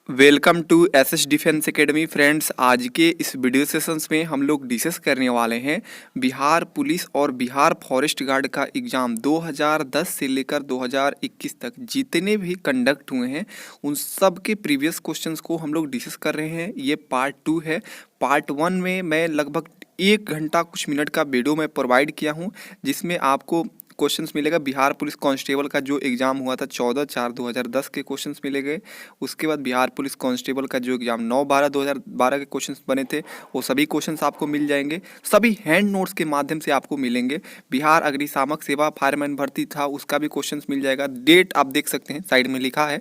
Welcome to SS defence academy friends. आज के इस वीडियो सेशंस में हम लोग डिस्कस करने वाले हैं बिहार पुलिस और बिहार फॉरेस्ट गार्ड का एग्ज़ाम 2010 से लेकर 2021 तक जितने भी कंडक्ट हुए हैं उन सब के प्रीवियस क्वेश्चंस को हम लोग डिस्कस कर रहे हैं। ये पार्ट 2 है। पार्ट 1 में मैं लगभग 1 घंटा कुछ मिनट का वीडियो मैं प्रोवाइड किया हूँ, जिसमें आपको क्वेश्चंस मिलेगा। बिहार पुलिस कांस्टेबल का जो एग्ज़ाम हुआ था 14/4/2010 के क्वेश्चंस मिलेंगे। उसके बाद बिहार पुलिस कांस्टेबल का जो एग्ज़ाम 9/12/2012 के क्वेश्चंस बने थे वो सभी क्वेश्चंस आपको मिल जाएंगे। सभी हैंड नोट्स के माध्यम से आपको मिलेंगे। बिहार अग्निशामक सेवा फायरमैन भर्ती था, उसका भी क्वेश्चंस मिल जाएगा। डेट आप देख सकते हैं, साइड में लिखा है,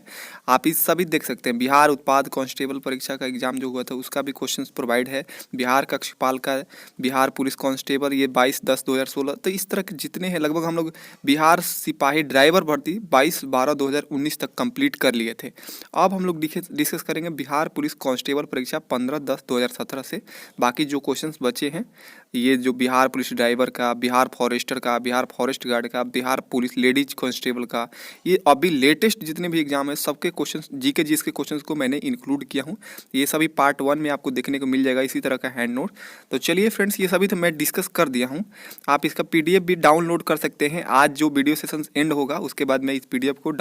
आप इस सभी देख सकते हैं। बिहार उत्पाद कांस्टेबल परीक्षा का एग्ज़ाम जो हुआ था उसका भी क्वेश्चंस प्रोवाइड है। बिहार कक्षपाल का, बिहार पुलिस कांस्टेबल, ये 22/10/2016। तो इस तरह के जितने हैं, लगभग हम लोग बिहार सिपाही ड्राइवर भर्ती 22/12/2019 तक कंप्लीट कर लिए थे। अब हम लोग डिस्कस करेंगे बिहार पुलिस कांस्टेबल परीक्षा 15/10/2017 से। बाकी जो क्वेश्चंस बचे हैं, ये जो बिहार पुलिस ड्राइवर का, बिहार फॉरेस्टर का, बिहार फॉरेस्ट गार्ड का, बिहार पुलिस लेडीज कांस्टेबल का, ये अभी लेटेस्ट जितने भी एग्जाम है सबके क्वेश्चंस, जीके जीएस के क्वेश्चंस को मैंने इंक्लूड किया हूँ। ये सभी पार्ट 1 में आपको देखने को मिल जाएगा, इसी तरह का हैंड नोट। तो चलिए फ्रेंड्स, ये सभी तो मैं डिस्कस कर दिया हूँ। आप इसका पीडीएफ भी डाउनलोड कर सकते हैं। आज जो वीडियो सेशन एंड होगा उसके बाद मैं इस पीडीएफ को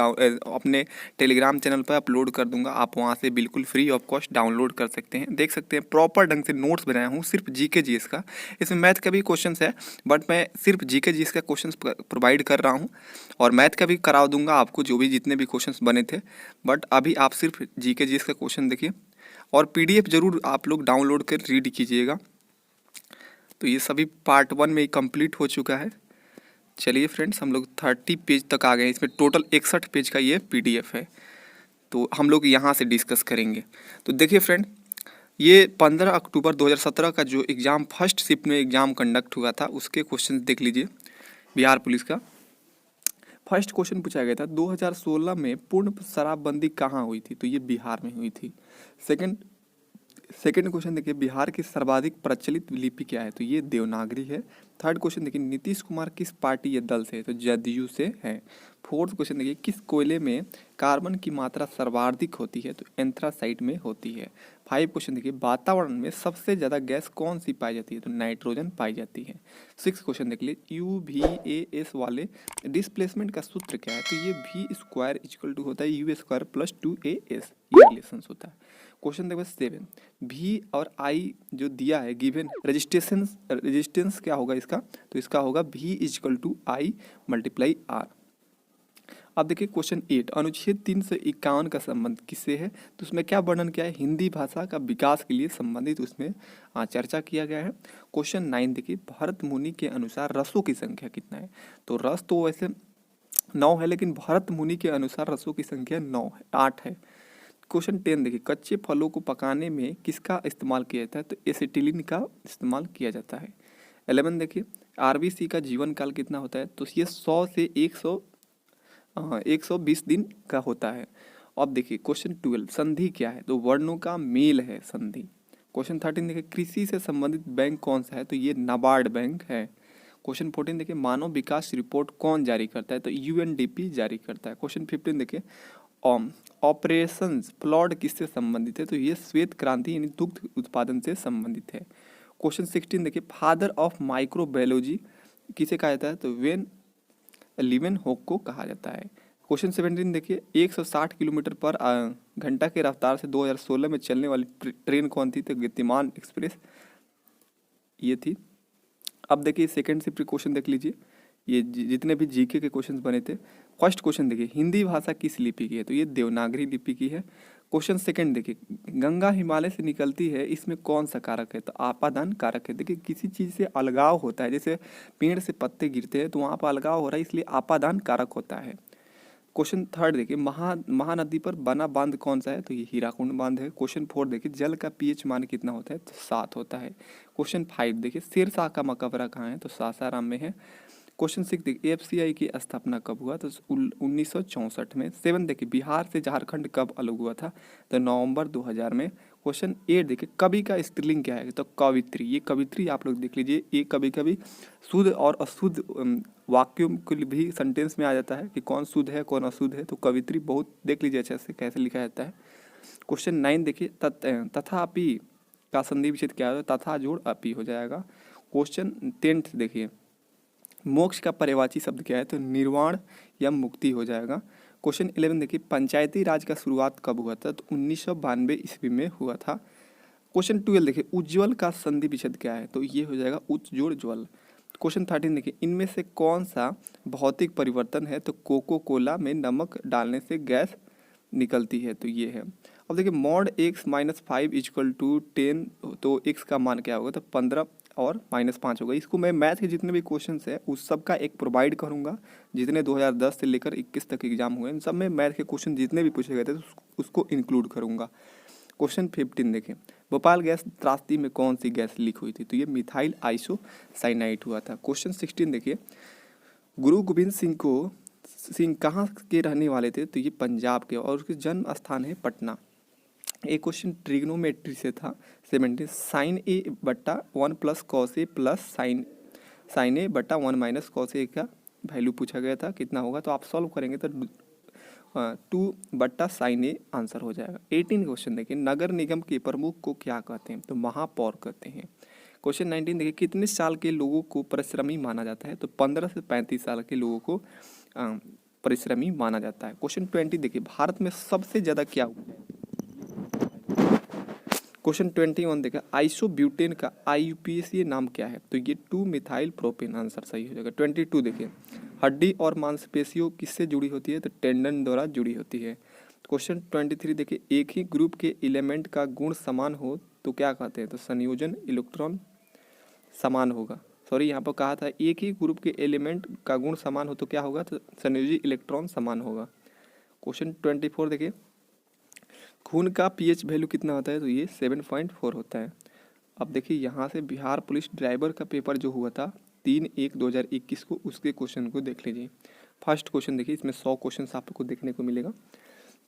अपने टेलीग्राम चैनल पर अपलोड कर दूंगा। आप वहां से बिल्कुल फ्री ऑफ कॉस्ट डाउनलोड कर सकते हैं। देख सकते हैं प्रॉपर ढंग से नोट्स बनाया हूँ सिर्फ जीके जीएस का। इसमें मैथ का भी क्वेश्चन है, बट मैं सिर्फ जीके जीएस का क्वेश्चन प्रोवाइड कर रहा हूँ, और मैथ का भी करा दूंगा आपको, जो भी जितने भी क्वेश्चन बने थे। बट अभी आप सिर्फ जीके जीएस का क्वेश्चन देखिए, और पीडीएफ जरूर आप लोग डाउनलोड कर रीड कीजिएगा। तो ये सभी पार्ट 1 में ही कंप्लीट हो चुका है। चलिए फ्रेंड्स, हम लोग 30 पेज तक आ गए हैं। इसमें टोटल 61 पेज का ये पीडीएफ है, तो हम लोग यहाँ से डिस्कस करेंगे। तो देखिए फ्रेंड, ये 15 अक्टूबर 2017 का जो एग्ज़ाम फर्स्ट शिफ्ट में एग्ज़ाम कंडक्ट हुआ था उसके क्वेश्चन देख लीजिए। बिहार पुलिस का फर्स्ट क्वेश्चन पूछा गया था, 2016 में पूर्ण शराबबंदी कहाँ हुई थी? तो ये बिहार में हुई थी। सेकंड क्वेश्चन देखिए, बिहार की सर्वाधिक प्रचलित लिपि क्या है? तो ये देवनागरी है। थर्ड क्वेश्चन देखिए, नीतीश कुमार किस पार्टी या दल से है? तो जदयू से है। फोर्थ क्वेश्चन देखिए, किस कोयले में कार्बन की मात्रा सर्वाधिक होती है? तो एंथ्रासाइट में होती है। 5 क्वेश्चन देखिए, वातावरण में सबसे ज़्यादा गैस कौन सी पाई जाती है? तो नाइट्रोजन पाई जाती है। 6 क्वेश्चन देख लीजिए, UVAS वाले डिस्प्लेसमेंट का सूत्र क्या है? तो ये V² होता है U² + 2AS, ये रिलेशन होता है। क्वेश्चन देखो 7, V और I जो दिया है गिवन, रेजिस्टेंस क्या होगा इसका? तो इसका होगा V = I × R। अब देखिए क्वेश्चन 8, अनुच्छेद 351 का संबंध किससे है? तो उसमें क्या वर्णन किया है? हिंदी भाषा का विकास के लिए संबंधित उसमें चर्चा किया गया है। क्वेश्चन 9 देखिए, भरत मुनि के अनुसार रसों की संख्या कितना है? तो रस तो वैसे 9 है, लेकिन भरत मुनि के अनुसार रसों की संख्या 8 है। क्वेश्चन 10 देखिए, कच्चे फलों को पकाने में किसका इस्तेमाल किया जाता है? तो एसिटिलीन का इस्तेमाल किया जाता है। 11 देखिए, आरबीसी का जीवन काल कितना होता है? तो ये 100 से 120 दिन का होता है। अब देखिए क्वेश्चन 12, संधि क्या है? तो वर्णों का मेल है संधि। क्वेश्चन 13 देखिए, कृषि से संबंधित बैंक कौन सा है? तो ये नाबार्ड बैंक है। क्वेश्चन 14 देखिए, मानव विकास रिपोर्ट कौन जारी करता है? तो UNDP जारी करता है। क्वेश्चन 15 देखिए, ऑपरेशंस फ्लॉड किससे संबंधित है? तो ये श्वेत क्रांति यानी दुग्ध उत्पादन से संबंधित है। क्वेश्चन 16 देखिए, फादर ऑफ माइक्रोबायोलॉजी किसे कहा जाता है? तो वेन लीवेनहॉक को कहा जाता है। क्वेश्चन 17 देखिए, 160 किलोमीटर पर घंटा की रफ्तार से 2016 में चलने वाली ट्रेन कौन थी? तो गतिमान एक्सप्रेस ये थी। अब देखिए सेकंड शिफ्ट क्वेश्चन देख लीजिए, ये जितने भी जीके के क्वेश्चन बने थे। फर्स्ट क्वेश्चन देखिए, हिंदी भाषा किस लिपि की है? तो ये देवनागरी लिपि की है। क्वेश्चन सेकंड देखिए, गंगा हिमालय से निकलती है, इसमें कौन सा कारक है? तो आपादान कारक है। देखिए किसी चीज़ से अलगाव होता है, जैसे पेड़ से पत्ते गिरते हैं तो वहाँ पर अलगाव हो रहा है, इसलिए आपादान कारक होता है। क्वेश्चन थर्ड देखिए, महानदी पर बना बांध कौन सा है? तो ये हीराकुंड बांध है। क्वेश्चन 4 देखिए, जल का pH मान कितना होता है? तो 7 होता है। क्वेश्चन 5 देखिए, शेरशाह का मकबरा कहाँ है? तो सासाराम में है। क्वेश्चन 6 देखिए, FCI की स्थापना कब हुआ? तो 1964 में। 7 देखिए, बिहार से झारखंड कब अलग हुआ था? तो नवंबर 2000 में। क्वेश्चन 8 देखिए, कवि का स्त्रीलिंग क्या है? तो कवित्री। ये कवित्री आप लोग देख लीजिए, ये कभी कभी शुद्ध और अशुद्ध वाक्यों के लिए भी सेंटेंस में आ जाता है कि कौन शुद्ध है कौन अशुद्ध है। तो कवित्री बहुत देख लीजिए अच्छे से कैसे लिखा जाता है। क्वेश्चन 9 देखिए, तथापि का संधि विच्छेद क्या है? तथा जोड़ अपि हो जाएगा। क्वेश्चन 10 देखिए, मोक्ष का पर्यायवाची शब्द क्या है? तो निर्वाण या मुक्ति हो जाएगा। क्वेश्चन 11 देखिए, पंचायती राज का शुरुआत कब हुआ था? तो 1992 ईस्वी में हुआ था। क्वेश्चन 12 देखिए, उज्ज्वल का संधि विच्छेद क्या है? तो ये हो जाएगा उच्च जोड़ ज्वल। क्वेश्चन 13 देखिए, इनमें से कौन सा भौतिक परिवर्तन है? तो कोको कोला में नमक डालने से गैस निकलती है, तो ये है। अब देखिए, mod x minus 5 is equal to 10, तो x का मान क्या होगा? तो 15 और -5 होगा। इसको मैं मैथ के जितने भी क्वेश्चंस है उस सब का एक प्रोवाइड करूंगा, जितने 2010 से लेकर 21 तक एग्जाम हुए इन सब में मैथ के क्वेश्चन जितने भी पूछे गए थे उसको इंक्लूड करूंगा। क्वेश्चन 15 देखें, भोपाल गैस त्रासदी में कौन सी गैस लीक हुई थी? तो ये मिथाइल आइसोसाइनाइड हुआ था। क्वेश्चन 16 देखिए, गुरु गोविंद सिंह कहाँ के रहने वाले थे? तो ये पंजाब के, और उसके जन्म स्थान है पटना। एक क्वेश्चन ट्रिग्नोमेट्री से था 17, साइन ए बट्टा 1 plus cos A plus sign ए बट्टा 1 माइनस कॉस ए का वैल्यू पूछा गया था, कितना होगा? तो आप सॉल्व करेंगे तो 2 बट्टा साइन ए आंसर हो जाएगा। 18 क्वेश्चन देखिए, नगर निगम के प्रमुख को क्या कहते हैं? तो महापौर कहते हैं। क्वेश्चन 19 देखिए, कितने साल के लोगों को परिश्रमी माना जाता है? तो 15 से 35 साल के लोगों को परिश्रमी माना जाता है। क्वेश्चन 20 देखिए, भारत में सबसे ज्यादा क्या हुआ है? क्वेश्चन 21 देखिए, आइसोब्यूटेन का आईयूपीएसी नाम क्या है? तो ये 2 मिथाइल प्रोपेन आंसर सही हो जाएगा। 22 देखिए, हड्डी और मांसपेशियों किससे जुड़ी होती है? तो टेंडन द्वारा जुड़ी होती है। क्वेश्चन 23 देखिए, एक ही ग्रुप के एलिमेंट का गुण समान हो तो क्या कहते हैं? तो संयोजन इलेक्ट्रॉन समान होगा। सॉरी, यहाँ पर कहा था एक ही ग्रुप के एलिमेंट का गुण समान हो तो क्या होगा? तो संयोजी इलेक्ट्रॉन समान होगा। क्वेश्चन 24 देखिए, खून का पीएच वैल्यू कितना होता है? तो ये 7.4 होता है। अब देखिए, यहाँ से बिहार पुलिस ड्राइवर का पेपर जो हुआ था 3/1/2021 को, उसके क्वेश्चन को देख लीजिए। फर्स्ट क्वेश्चन देखिए, इसमें 100 क्वेश्चन आपको देखने को मिलेगा।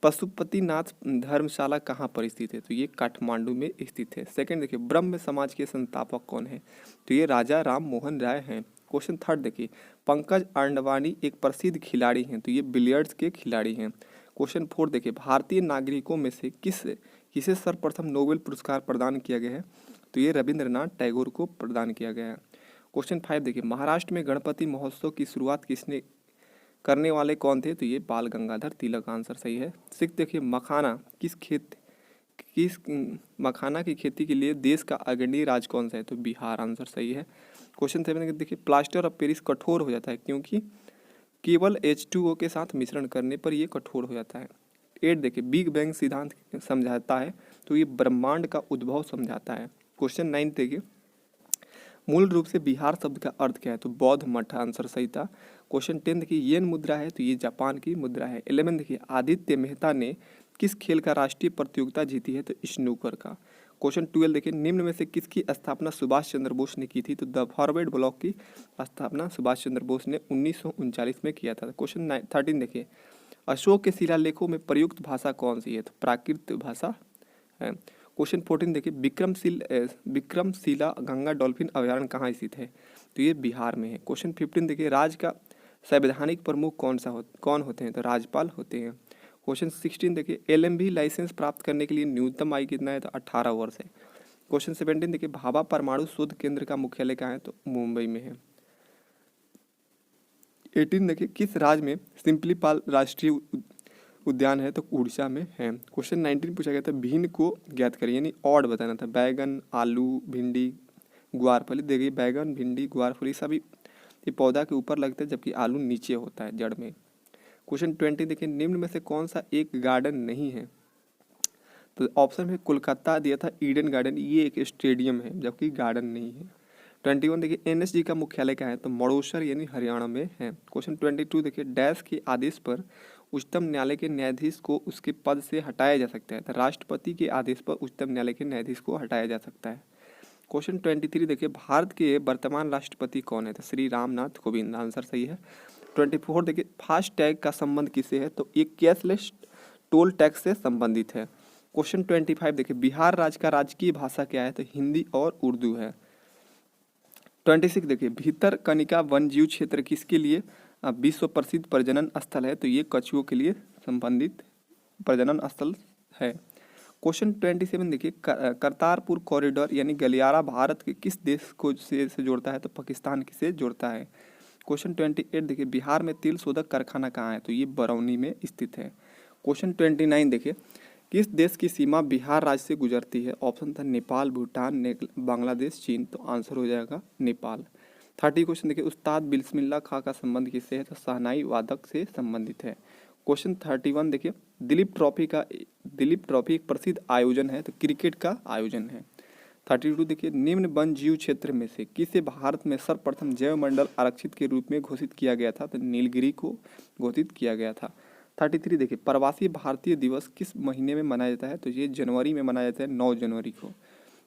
पशुपतिनाथ धर्मशाला कहाँ पर स्थित है? तो ये काठमांडू में स्थित है। सेकंड देखिए, ब्रह्म समाज के संस्थापक कौन है? तो ये राजा राम मोहन राय हैं। क्वेश्चन थर्ड देखिए, पंकज आडवाणी एक प्रसिद्ध खिलाड़ी हैं, तो ये बिलियर्ड्स के खिलाड़ी हैं। क्वेश्चन 4 देखिए, भारतीय नागरिकों में से किसे सर्वप्रथम नोबेल पुरस्कार प्रदान किया गया है? तो ये रविंद्रनाथ टैगोर को प्रदान किया गया है। क्वेश्चन 5 देखिए, महाराष्ट्र में गणपति महोत्सव की शुरुआत किसने करने वाले कौन थे? तो ये बाल गंगाधर तिलक आंसर सही है। 6 देखिए, मखाना की खेती के लिए देश का अग्रणी राज्य कौन सा है? तो बिहार आंसर सही है। क्वेश्चन 7 देखिए, प्लास्टर ऑफ पेरिस कठोर हो जाता है क्योंकि केवल H2O के साथ मिश्रण करने पर यह कठोर हो जाता है। 8 देखिए, बिग बैंग सिद्धांत समझाता है, तो ये ब्रह्मांड का उद्भव समझाता है। क्वेश्चन 9 देखिए, मूल रूप से बिहार शब्द का अर्थ क्या है? तो बौद्ध मठ आंसर सही था। क्वेश्चन 10 देखिए, येन मुद्रा है, तो ये जापान की मुद्रा है। 11 देखिए, आदित्य मेहता ने किस खेल का राष्ट्रीय प्रतियोगिता जीती है? तो स्नूकर का। क्वेश्चन 12 देखिए, निम्न में से किसकी स्थापना सुभाष चंद्र बोस ने की थी? तो द फॉरवर्ड ब्लॉक की स्थापना सुभाष चंद्र बोस ने 1939 में किया था। क्वेश्चन 13 देखिए, अशोक के शिलालेखों में प्रयुक्त भाषा कौन सी है? तो प्राकृत भाषा है। क्वेश्चन 14 देखिए, विक्रमशिला गंगा डॉल्फिन अभ्यारण्य कहाँ स्थित है? तो ये बिहार में है। क्वेश्चन 15 देखिए, राज्य का संवैधानिक प्रमुख कौन होते हैं? तो राज्यपाल होते हैं। क्वेश्चन 16 देखिए, LMB लाइसेंस प्राप्त करने के लिए न्यूनतम आयु कितना है? तो 18 वर्ष है। क्वेश्चन 17 देखिए, भाभा परमाणु शोध केंद्र का मुख्यालय कहाँ है? तो मुंबई में है। 18 देखिए, किस राज्य में सिंपलीपाल राष्ट्रीय उद्यान है? तो उड़ीसा में है। क्वेश्चन 19 पूछा गया था, भिन्न को ज्ञात करिए, यानी ऑड बताना था। बैगन, आलू, भिंडी, ग्वारफली। देखिए, बैगन, भिंडी, ग्वारफली सभी ये पौधा के ऊपर लगता है, जबकि आलू नीचे होता है जड़ में। क्वेश्चन 20 देखिए, निम्न में से कौन सा एक गार्डन नहीं है? तो ऑप्शन में कोलकाता दिया था ईडन गार्डन, ये एक स्टेडियम है जबकि गार्डन नहीं है। 21 देखिए, NSG का मुख्यालय क्या है? तो मड़ोसर यानी हरियाणा में है। क्वेश्चन 22 देखिए, डैश के आदेश पर उच्चतम न्यायालय के न्यायाधीश को उसके पद से हटाया जा सकता है? तो राष्ट्रपति के आदेश पर उच्चतम न्यायालय के न्यायाधीश को हटाया जा सकता है। क्वेश्चन 23 देखिए, भारत के वर्तमान राष्ट्रपति कौन है? तो श्री रामनाथ कोविंद आंसर सही है। 24 देखिए, फास्ट टैग का संबंध किससे है? तो ये कैशलेस टोल टैक्स से संबंधित है। क्वेश्चन 25 देखिए, बिहार राज्य का राजकीय भाषा क्या है? तो हिंदी और उर्दू है। 26 देखिए, भीतर कनिका वन्यजीव क्षेत्र किसके लिए विश्व प्रसिद्ध प्रजनन स्थल है? तो ये कछुओं के लिए संबंधित प्रजनन स्थल है। क्वेश्चन 27 देखिए, करतारपुर कॉरिडोर यानी गलियारा भारत के किस देश को से जोड़ता है? तो पाकिस्तान से जोड़ता है। क्वेश्चन 28 देखिए, बिहार में तेल शोधक कारखाना कहाँ है? तो ये बरौनी में स्थित है। क्वेश्चन 29 देखिए, किस देश की सीमा बिहार राज्य से गुजरती है? ऑप्शन था नेपाल, भूटान, बांग्लादेश, चीन। तो आंसर हो जाएगा नेपाल। 30 क्वेश्चन देखिए, उस्ताद बिस्मिल्लाह खां का संबंध किससे है? तो शहनाई वादक से संबंधित है। क्वेश्चन 31 देखिए, दिलीप ट्रॉफी एक प्रसिद्ध आयोजन है, तो क्रिकेट का आयोजन है। 32 देखिए, निम्न वन जीव क्षेत्र में से किसे भारत में सर्वप्रथम जैव मंडल आरक्षित के रूप में घोषित किया गया था? तो नीलगिरी को घोषित किया गया था। 33 देखिए, प्रवासी भारतीय दिवस किस महीने में मनाया जाता है? तो ये जनवरी में मनाया जाता है, 9 जनवरी को।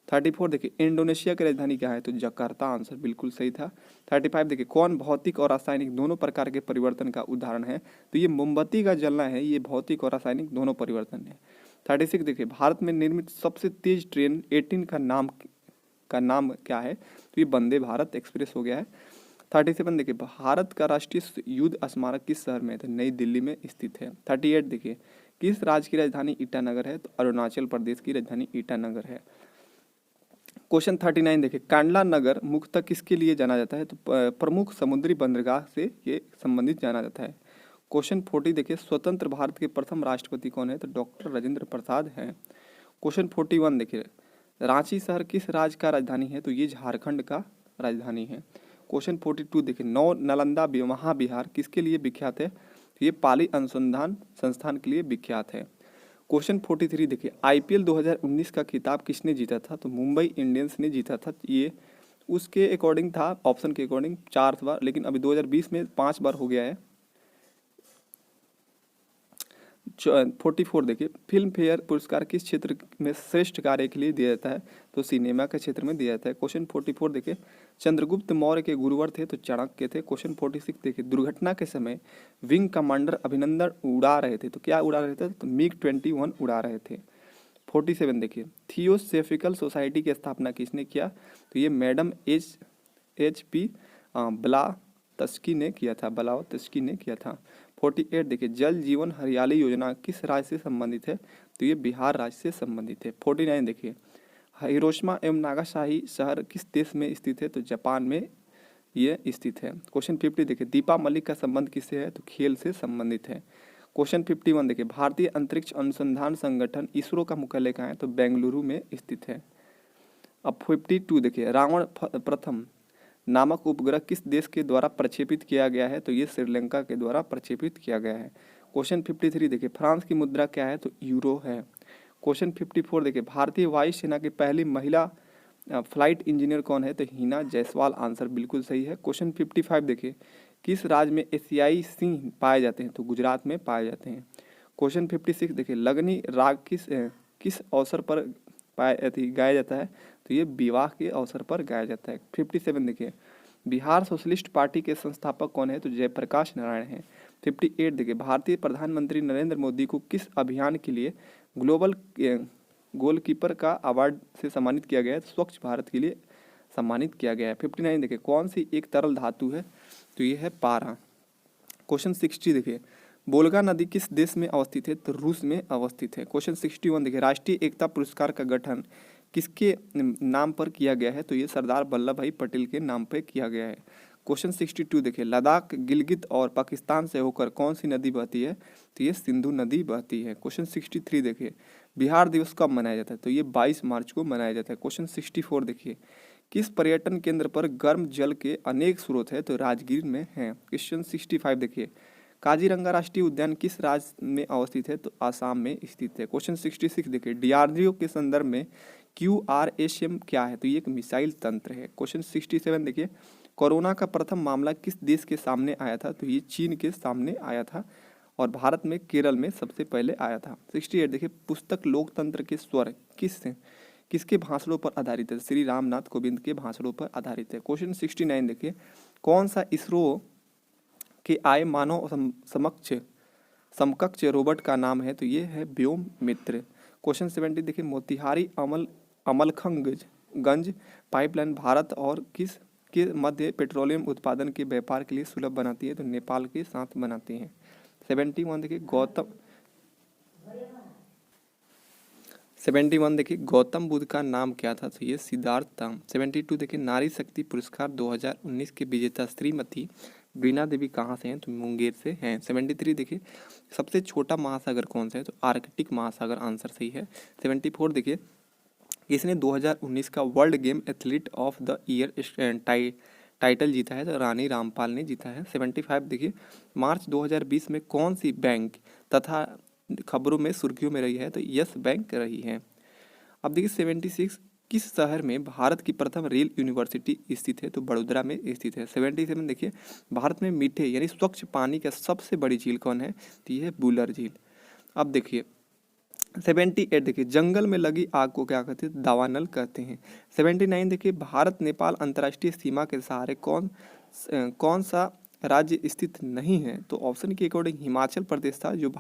34 देखिए, इंडोनेशिया की राजधानी क्या है? तो जकार्ता। आंसर बिल्कुल सही था। 35 देखिए, कौन भौतिक और रासायनिक दोनों प्रकार के परिवर्तन का उदाहरण है? तो ये मोमबत्ती का जलना है, ये भौतिक और रासायनिक दोनों परिवर्तन है। 36 देखिए, भारत में निर्मित सबसे तेज ट्रेन 18 का नाम क्या है? तो ये वंदे भारत एक्सप्रेस हो गया है। 37 देखिए, भारत का राष्ट्रीय युद्ध स्मारक किस शहर में है? तो नई दिल्ली में स्थित है। 38 देखिए, किस राज्य की राजधानी ईटानगर है? तो अरुणाचल प्रदेश की राजधानी ईटानगर है। क्वेश्चन 39 देखिए, कांडला नगर मुख्यतः किसके लिए जाना जाता है? तो प्रमुख समुद्री बंदरगाह से ये संबंधित जाना जाता है। क्वेश्चन 40 देखिए, स्वतंत्र भारत के प्रथम राष्ट्रपति कौन है? तो डॉक्टर राजेंद्र प्रसाद हैं। क्वेश्चन 41 देखिए, रांची शहर किस राज्य का राजधानी है? तो ये झारखंड का राजधानी है। क्वेश्चन 42 देखिए, नौ नालंदा महाविहार किसके लिए विख्यात है? तो ये पाली अनुसंधान संस्थान के लिए विख्यात है। क्वेश्चन 43 देखिए, आईपीएल 2019 का खिताब किसने जीता था? तो मुंबई इंडियंस ने जीता था। ये उसके अकॉर्डिंग था, ऑप्शन के अकॉर्डिंग 4 बार, लेकिन अभी 2020 में 5 बार हो गया है। 44 देखिए, फिल्म फेयर पुरस्कार किस क्षेत्र में श्रेष्ठ कार्य के लिए दिया जाता है? तो सिनेमा के क्षेत्र में दिया जाता है। क्वेश्चन 44 देखिए, चंद्रगुप्त मौर्य के गुरुवर थे? तो चाणक्य थे। क्वेश्चन 46 देखिए, दुर्घटना के समय विंग कमांडर अभिनंदन उड़ा रहे थे, तो क्या उड़ा रहे थे? तो मिग 21 उड़ा रहे थे। 47 देखिए, थियोसॉफिकल सोसाइटी की स्थापना किसने किया? तो ये मैडम H.P. ब्लावत्स्की ने किया था। 48 देखिए, जल जीवन हरियाली योजना किस राज्य से संबंधित है? तो ये बिहार राज्य से संबंधित है। 49 देखिए, हिरोशिमा एवं नागासाकी शहर किस देश में स्थित है? तो जापान में ये स्थित है। क्वेश्चन 50 देखिए, दीपा मलिक का संबंध किससे है? तो खेल से संबंधित है। क्वेश्चन 51 देखिए, भारतीय अंतरिक्ष अनुसंधान संगठन इसरो का मुख्यालय कहाँ है? तो बेंगलुरु में स्थित है। अब 52 देखिए, रावण प्रथम नामक उपग्रह किस देश के द्वारा प्रक्षेपित किया गया है? तो ये श्रीलंका के द्वारा प्रक्षेपित किया गया है। क्वेश्चन 53 देखिए, फ्रांस की मुद्रा क्या है? तो यूरो है। क्वेश्चन 54 देखिए, भारतीय वायुसेना की पहली महिला फ्लाइट इंजीनियर कौन है? तो हिना जायसवाल। आंसर बिल्कुल सही है। क्वेश्चन 55 देखिए, किस राज्य में एशियाई सिंह पाए जाते हैं? तो गुजरात में पाए जाते हैं। क्वेश्चन 56 देखिए, लगनी राग किस अवसर पर गाया जाता है? तो ये विवाह के अवसर पर गाया जाता है। 57 देखिए, बिहार सोशलिस्ट पार्टी के संस्थापक कौन है? तो जयप्रकाश नारायण हैं। 58 देखिए, भारतीय प्रधानमंत्री नरेंद्र मोदी को किस अभियान के लिए ग्लोबल गोलकीपर का अवार्ड से सम्मानित किया गया है? स्वच्छ भारत के लिए सम्मानित किया गया है। 59 देखिए, कौन सी एक तरल धातु है? तो ये है पारा। क्वेश्चन 60 देखिए, बोलगा नदी किस देश में अवस्थित है? तो रूस में अवस्थित है। क्वेश्चन 61 देखिए, राष्ट्रीय एकता पुरस्कार का गठन किसके नाम पर किया गया है? तो ये सरदार वल्लभ भाई पटेल के नाम पर किया गया है। क्वेश्चन 62 देखिए, लद्दाख गिलगित और पाकिस्तान से होकर कौन सी नदी बहती है? तो ये सिंधु नदी बहती है। क्वेश्चन 63 देखिए, बिहार दिवस कब मनाया जाता है? तो ये 22 मार्च को मनाया जाता है। क्वेश्चन 64 देखिए, किस पर्यटन केंद्र पर गर्म जल के अनेक स्रोत है? तो राजगीर में है। क्वेश्चन 65 देखिए, काजीरंगा राष्ट्रीय उद्यान किस राज्य में अवस्थित है? तो आसाम में स्थित है। क्वेश्चन 66 देखिए, डीआरडीओ के संदर्भ में QRSM क्या है? तो ये एक मिसाइल तंत्र है। क्वेश्चन 67 देखिए, कोरोना का प्रथम मामला किस देश के सामने आया था? तो ये चीन के सामने आया था और भारत में केरल में सबसे पहले आया था। 68 देखिए, पुस्तक लोकतंत्र के स्वर किसके भाषणों पर आधारित है? श्री रामनाथ कोविंद के भाषणों पर आधारित है। क्वेश्चन 69 देखिए, कौन सा इसरो के आए मानव समकक्ष रोबोट का नाम है? तो ये है व्योम मित्र। क्वेश्चन 70 देखिए, मोतिहारी अमलखंगगंज पाइपलाइन भारत और किस के मध्य पेट्रोलियम उत्पादन के व्यापार के लिए सुलभ बनाती है? तो नेपाल के साथ बनाती हैं। 71 देखिए, 71 देखिए गौतम बुद्ध का नाम क्या था, तो ये सिद्धार्थ था। 72 देखिए नारी शक्ति पुरस्कार 2019 के विजेता श्रीमती बीना देवी कहाँ से हैं, तो मुंगेर से हैं। 73 देखिए सबसे छोटा महासागर कौन सा है, तो आर्कटिक महासागर आंसर सही है। 74 देखिए किसने 2019 का world game athlete of the year title जीता है, तो रानी रामपाल ने जीता है। 75 देखिए मार्च 2020 में कौन सी बैंक तथा खबरों में सुर्खियों में रही है, तो यस बैंक रही है। अब देखिए 76 किस शहर में भारत की प्रथम रेल यूनिवर्सिटी स्थित है, तो बड़ोदरा में स्थित है। 77 देखिए भारत में मीठे यानी स्वच्छ पानी का सबसे बड़ी झील कौन है, तो ये है बुलर झील। अब देखिए 78 देखिए जंगल में लगी आग को क्या कहते हैं, दावानल कहते हैं। 79 देखिए भारत नेपाल अंतर्राष्ट्रीय सीमा के सहारे कौन सा राज्य स्थित नहीं है, तो ऑप्शन के अकॉर्डिंग हिमाचल प्रदेश था जो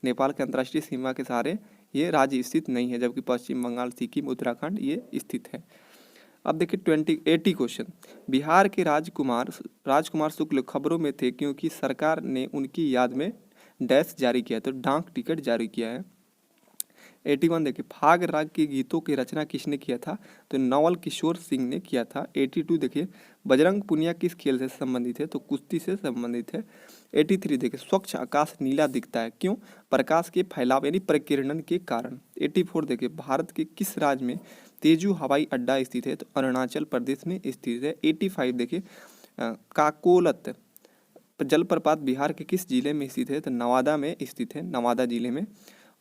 नेपाल के अंतर्राष्ट्रीय सीमा के सहारे ये राज्य स्थित नहीं है, जबकि पश्चिम बंगाल, सिक्किम, उत्तराखंड ये स्थित है। अब देखिए 80 क्वेश्चन, बिहार के राजकुमार शुक्ल खबरों में थे क्योंकि सरकार ने उनकी याद में डैश जारी किया, तो डाक टिकट जारी किया है। 81 देखिए फाग राग के गीतों की रचना किसने किया था, तो नवल किशोर सिंह ने किया था। 82 देखिए बजरंग पुनिया किस खेल से संबंधित है, तो कुश्ती से संबंधित है। 83 देखिए स्वच्छ आकाश नीला दिखता है क्यों, प्रकाश के फैलाव यानी प्रकीर्णन के कारण। 84 देखिए भारत के किस राज्य में तेजू हवाई अड्डा स्थित है, तो अरुणाचल प्रदेश में स्थित है। 85 देखिए काकोलत जलप्रपात बिहार के किस जिले में स्थित है, तो नवादा में स्थित है, नवादा जिले में।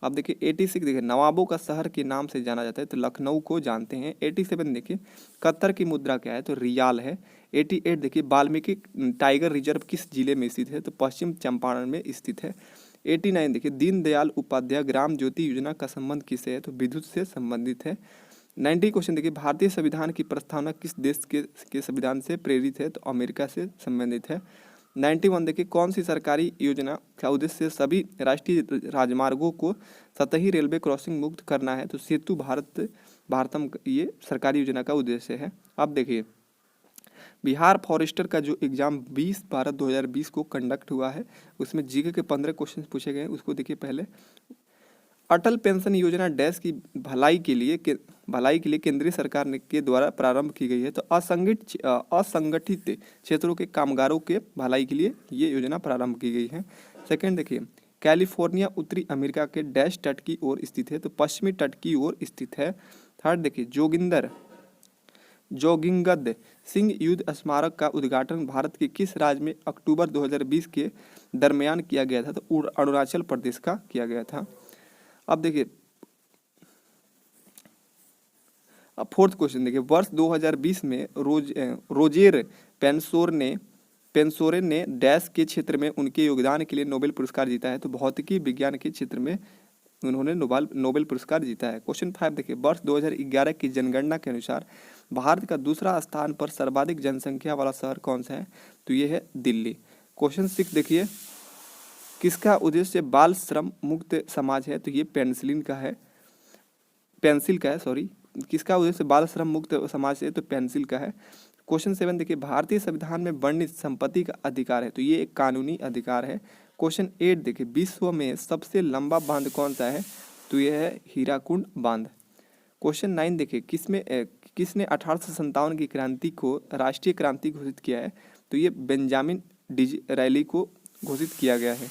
अब देखिए 86 देखिए नवाबों का शहर के नाम से जाना जाता है, तो लखनऊ को जानते हैं। 87 देखिए कतर की मुद्रा क्या है, तो रियाल है। 88 देखिए वाल्मीकि टाइगर रिजर्व किस जिले में स्थित है, तो पश्चिम चंपारण में स्थित है। 89 देखिए दीनदयाल उपाध्याय ग्राम ज्योति योजना का संबंध किससे है, तो विद्युत से संबंधित है। 90 क्वेश्चन देखिए भारतीय संविधान की प्रस्तावना किस देश के संविधान से प्रेरित है, तो अमेरिका से संबंधित है। 91 देखिए कौन सी सरकारी योजना का उद्देश्य सभी राष्ट्रीय राजमार्गों को सतही रेलवे क्रॉसिंग मुक्त करना है, तो सेतु भारतम ये सरकारी योजना का उद्देश्य है। अब देखिए बिहार फॉरेस्टर का जो एग्जाम 20/12/2020 को कंडक्ट हुआ है, उसमें जीके के 15 क्वेश्चन पूछे गए हैं, उसको देखिए पहले। अटल पेंशन योजना डैश की भलाई के लिए केंद्रीय सरकार के द्वारा प्रारंभ की गई है, तो असंगठित क्षेत्रों के कामगारों के भलाई के लिए ये योजना प्रारंभ की गई है। सेकंड देखिए कैलिफोर्निया उत्तरी अमेरिका के डैश तट की ओर स्थित है, तो पश्चिमी तट की ओर स्थित है। थर्ड देखिए जोगिंगद सिंह युद्ध स्मारक का उद्घाटन भारत के किस राज्य में अक्टूबर 2020 के दरमियान किया गया था, तो अरुणाचल प्रदेश का किया गया था। अब देखिए अब फोर्थ क्वेश्चन देखिए वर्ष 2020 में रोजेर पेंसोरे ने डैश के क्षेत्र में उनके योगदान के लिए नोबेल पुरस्कार जीता है, तो भौतिकी विज्ञान के क्षेत्र में उन्होंने नोबेल पुरस्कार जीता है। क्वेश्चन 5 देखिए वर्ष 2011 की जनगणना के अनुसार भारत का दूसरा स्थान पर सर्वाधिक जनसंख्या वाला शहर कौन सा है, तो ये है दिल्ली। क्वेश्चन 6 देखिए किसका उद्देश्य बाल श्रम मुक्त समाज है, तो ये पेंसिल का है किसका उद्देश्य बाल श्रम मुक्त समाज है, तो पेंसिल का है। क्वेश्चन 7 देखिए भारतीय संविधान में वर्णित संपत्ति का अधिकार है, तो ये एक कानूनी अधिकार है। क्वेश्चन 8 देखिए विश्व में सबसे लंबा बांध कौन सा है, तो ये है हीराकुंड बांध। क्वेश्चन 9 देखिए किसने 1857 की क्रांति को राष्ट्रीय क्रांति घोषित किया है, तो ये बेंजामिन डिज़रायली को घोषित किया गया है।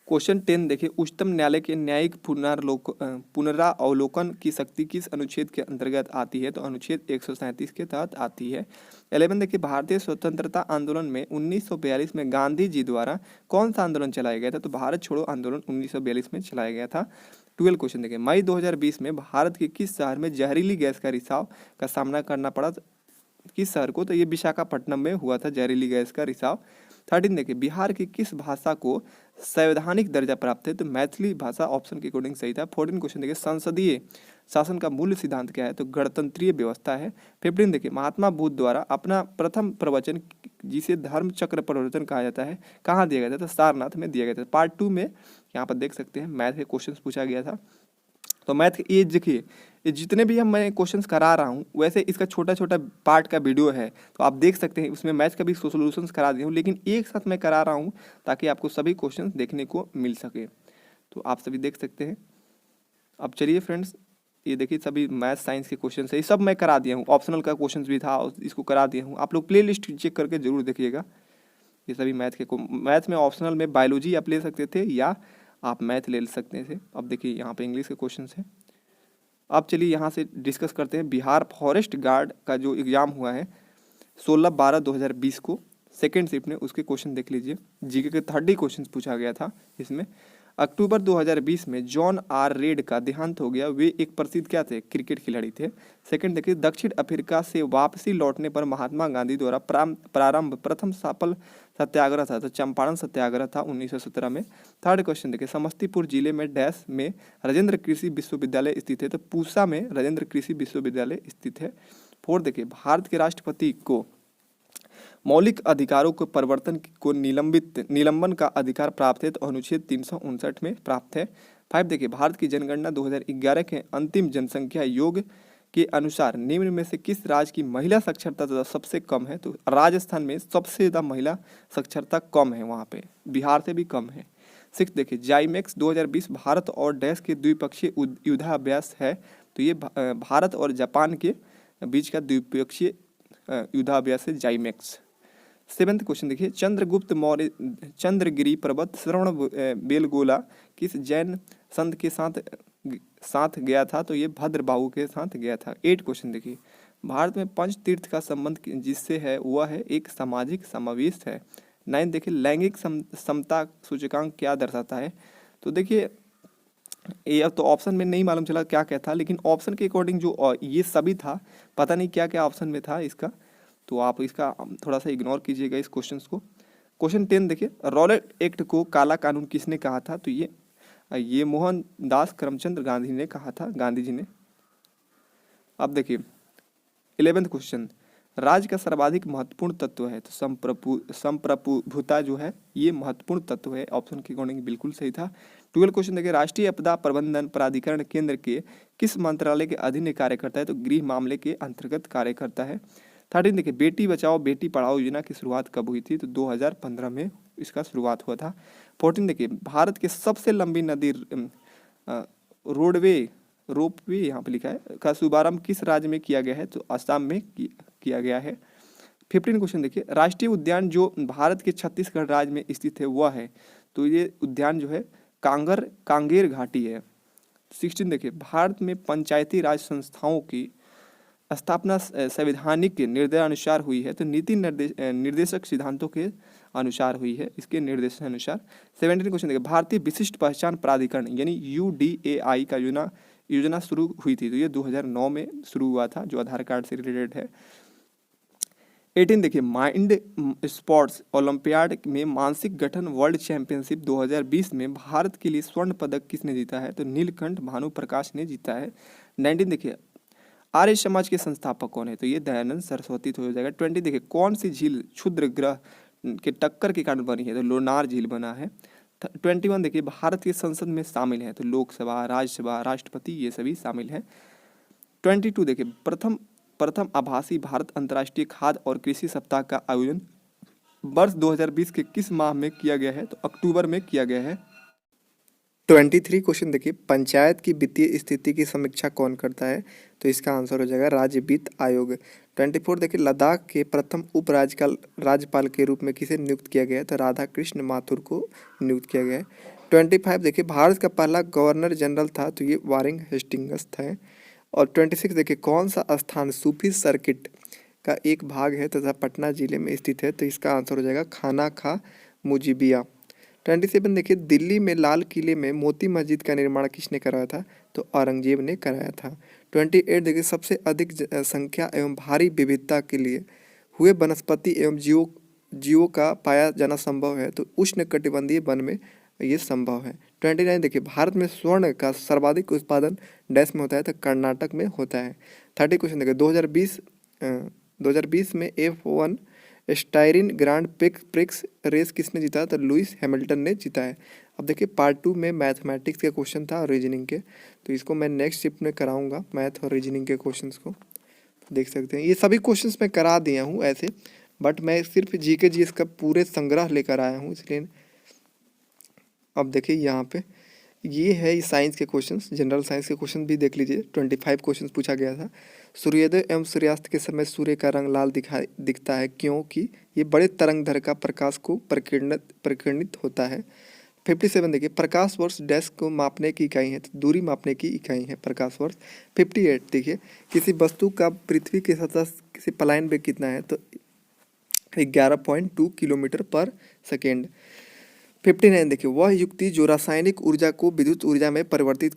क्वेश्चन 10 देखिए उच्चतम न्यायालय के न्यायिक पुनरावलोकन की शक्ति किस अनुच्छेद के अंतर्गत आती है, तो अनुच्छेद 137 के तहत आती है। 11 देखिए भारतीय स्वतंत्रता आंदोलन में 1942 में गांधी जी द्वारा कौन सा आंदोलन चलाया गया था, तो भारत छोड़ो आंदोलन 1942 में चलाया गया था। 12 क्वेश्चन देखिए मई 2020 में भारत के किस शहर में जहरीली गैस का रिसाव का सामना करना पड़ा, किस शहर को, तो ये विशाखापट्टनम में हुआ था जहरीली गैस का रिसाव। 13 देखिए बिहार की किस भाषा को संवैधानिक दर्जा प्राप्त है, तो मैथिली भाषा ऑप्शन के अकॉर्डिंग सही था। 14 क्वेश्चन देखिए संसदीय शासन का मूल सिद्धांत क्या है, तो गणतंत्रीय व्यवस्था है। 15 देखिए महात्मा बुद्ध द्वारा अपना प्रथम प्रवचन जिसे धर्म चक्र प्रवर्तन कहा जाता है कहाँ दिया गया था, तो सारनाथ में दिया गया था। पार्ट 2 में यहाँ पर देख सकते हैं मैथ के क्वेश्चन पूछा गया था। तो मैथ के ये देखिए ये जितने भी मैं क्वेश्चंस करा रहा हूँ वैसे इसका छोटा छोटा पार्ट का वीडियो है, तो आप देख सकते हैं उसमें मैथ्स का भी सोल्यूशंस करा दिए हूँ, लेकिन एक साथ मैं करा रहा हूँ ताकि आपको सभी क्वेश्चंस देखने को मिल सके। तो आप सभी देख सकते हैं। अब चलिए फ्रेंड्स, ये देखिए सभी मैथ साइंस के क्वेश्चन है, ये सब मैं करा दिया हूँ, ऑप्शनल का क्वेश्चन भी था इसको करा दिया हूँ। आप लोग प्ले लिस्ट चेक करके जरूर देखिएगा। ये सभी मैथ में ऑप्शनल में बायोलॉजी आप ले सकते थे या आप मैथ ले सकते थे। अब देखिए यहाँ पे इंग्लिश के क्वेश्चन है। अब चलिए यहाँ से डिस्कस करते हैं। बिहार फॉरेस्ट गार्ड का जो एग्ज़ाम हुआ है 16/12/2020 को सेकेंड शिफ्ट में, उसके क्वेश्चन देख लीजिए। जीके के 30 क्वेश्चन पूछा गया था इसमें। अक्टूबर 2020 में जॉन आर रेड का देहांत हो गया। वे एक प्रसिद्ध क्या थे? क्रिकेट खिलाड़ी थे। सेकंड देखिए, दक्षिण अफ्रीका से वापसी लौटने पर महात्मा गांधी द्वारा प्रारंभ प्रथम सफल सत्याग्रह था, तो चंपारण सत्याग्रह था 1917 में। थर्ड क्वेश्चन देखिए, समस्तीपुर जिले में डैश में राजेंद्र कृषि विश्वविद्यालय स्थित है, तो पूसा में राजेंद्र कृषि विश्वविद्यालय स्थित है। फोर्थ देखिए, भारत के राष्ट्रपति को मौलिक अधिकारों के परिवर्तन को निलंबन का अधिकार प्राप्त है, तो अनुच्छेद 359 में प्राप्त है। 5 देखिए, भारत की जनगणना 2011 के अंतिम जनसंख्या योग के अनुसार निम्न में से किस राज्य की महिला साक्षरता सबसे कम है? तो राजस्थान में सबसे ज़्यादा महिला साक्षरता कम है, वहाँ पे बिहार से भी कम है। 6 देखिए, जाइमेक्स 2020 भारत और डैश के द्विपक्षीय युद्धाभ्यास है, तो ये भारत और जापान के बीच का द्विपक्षीय युद्धाभ्यास है जाइमेक्स। 7th क्वेश्चन देखिए, चंद्रगुप्त मौर्य चंद्रगिरी पर्वत श्रवण बेलगोला किस जैन संत के साथ गया था? तो ये भद्रबाहु के साथ गया था। 8 क्वेश्चन देखिए, भारत में पंच तीर्थ का संबंध जिससे है वह है एक सामाजिक समावेश है। 9 देखिए, लैंगिक समता सूचकांक क्या दर्शाता है? तो देखिए ये अब तो ऑप्शन में नहीं मालूम चला क्या क्या था, लेकिन ऑप्शन के अकॉर्डिंग जो ये सभी था, पता नहीं क्या क्या ऑप्शन में था इसका, तो आप इसका थोड़ा सा इग्नोर कीजिएगा इस क्वेश्चन को। क्वेश्चन 10 देखिए, रॉलेट एक्ट को काला कानून किसने कहा था? तो ये मोहनदास करमचंद गांधी ने कहा था, गांधी जी ने। अब देखिए 11th क्वेश्चन, राज्य का सर्वाधिक महत्वपूर्ण तत्व है, तो संप्रभुता जो है ये महत्वपूर्ण तत्व है, ऑप्शन के अकॉर्डिंग बिल्कुल सही था। 12 क्वेश्चन देखिए, राष्ट्रीय आपदा प्रबंधन प्राधिकरण केंद्र के किस मंत्रालय के अधीन कार्य करता है? तो गृह मामले के अंतर्गत कार्य करता है। 13 देखिए, बेटी बचाओ बेटी पढ़ाओ योजना की शुरुआत कब हुई थी? तो 2015 में इसका शुरुआत हुआ था। 14 देखिए, भारत की सबसे लंबी नदी रोपवे यहाँ पे लिखा है का शुभारंभ किस राज्य में किया गया है? तो असम में किया गया है। 15 क्वेश्चन देखिए, राष्ट्रीय उद्यान जो भारत के छत्तीसगढ़ राज्य में स्थित है वह है, तो ये उद्यान जो है कांगेर घाटी है। 16 देखिए, भारत में पंचायती राज संस्थाओं की स्थापना संवैधानिक निर्देशानुसार हुई है, तो नीति निर्देशक सिद्धांतों के अनुसार हुई है, इसके निर्देशानुसार। 17 क्वेश्चन देखिए, भारतीय विशिष्ट पहचान प्राधिकरण यानी UDAI का योजना शुरू हुई थी, तो ये 2009 में शुरू हुआ था, जो आधार कार्ड से रिलेटेड है। 18 देखिए, माइंड स्पोर्ट्स ओलंपियाड में मानसिक गठन वर्ल्ड चैंपियनशिप 2020 में भारत के लिए स्वर्ण पदक किसने जीता है? तो नीलकंठ भानुप्रकाश ने जीता है। 19 देखिए, आर्य समाज के संस्थापक कौन है? तो ये दयानंद सरस्वती तो हो जाएगा। 20 देखिए, कौन सी झील क्षुद्र ग्रह के टक्कर के कारण बनी है? तो लोनार झील बना है। 21 देखिए, भारत की संसद में शामिल है, तो लोकसभा राज्यसभा राष्ट्रपति ये सभी शामिल हैं। 22 देखिए, प्रथम आभासी भारत अंतर्राष्ट्रीय खाद्य और कृषि सप्ताह का आयोजन वर्ष 2020 के किस माह में किया गया है? तो अक्टूबर में किया गया है। 23 क्वेश्चन देखिए, पंचायत की वित्तीय स्थिति की समीक्षा कौन करता है? तो इसका आंसर हो जाएगा राज्य वित्त आयोग। 24 देखिए, लद्दाख के प्रथम राज्यपाल के रूप में किसे नियुक्त किया गया है? तो राधा कृष्ण माथुर को नियुक्त किया गया है। 25 देखिए, भारत का पहला गवर्नर जनरल था, तो ये वारिंग हेस्टिंग्स था। और 26 देखिए, कौन सा स्थान सूफी सर्किट का एक भाग है तथा पटना जिले में स्थित है? तो इसका आंसर हो जाएगा खाना खा मुजीबिया। 27 देखिए, दिल्ली में लाल किले में मोती मस्जिद का निर्माण किसने कराया था? तो औरंगजेब ने कराया था। 28 देखिए, सबसे अधिक संख्या एवं भारी विविधता के लिए हुए वनस्पति एवं जीवों का पाया जाना संभव है, तो उष्णकटिबंधीय वन में ये संभव है। 29 देखिए, भारत में स्वर्ण का सर्वाधिक उत्पादन डैश में होता है? तो कर्नाटक में होता है। 30 क्वेश्चन देखिए, 2020 में F1 styrene grand prix race किसने जीता? तो लुइस हैमिल्टन ने जीता है। अब देखिए पार्ट 2 में मैथमेटिक्स के क्वेश्चन था और रीजनिंग के, तो इसको मैं नेक्स्ट शिफ्ट में कराऊंगा, मैथ और रीजनिंग के क्वेश्चंस को देख सकते हैं। ये सभी क्वेश्चंस मैं करा दिया हूँ ऐसे, बट मैं सिर्फ जीके जीएस का पूरे संग्रह लेकर आया हूँ, इसलिए अब देखिए यहाँ पे ये है ये साइंस के क्वेश्चंस, जनरल साइंस के क्वेश्चन भी देख लीजिए। 25 क्वेश्चंस पूछा गया था। सूर्योदय एवं सूर्यास्त के समय सूर्य का रंग लाल दिखता है क्योंकि ये बड़े तरंगदैर्घ्य का प्रकाश को प्रकीर्णित होता है। 57 देखिए, प्रकाश वर्ष डैश को मापने की इकाई है, तो दूरी मापने की इकाई है प्रकाश वर्ष। 58 देखिए, किसी वस्तु का पृथ्वी की सतह किसी पलायन वेग कितना है, तो 11.2 किलोमीटर पर सेकेंड। 59 देखिए, वह युक्ति जो रासायनिक ऊर्जा को विद्युत ऊर्जा में परिवर्तित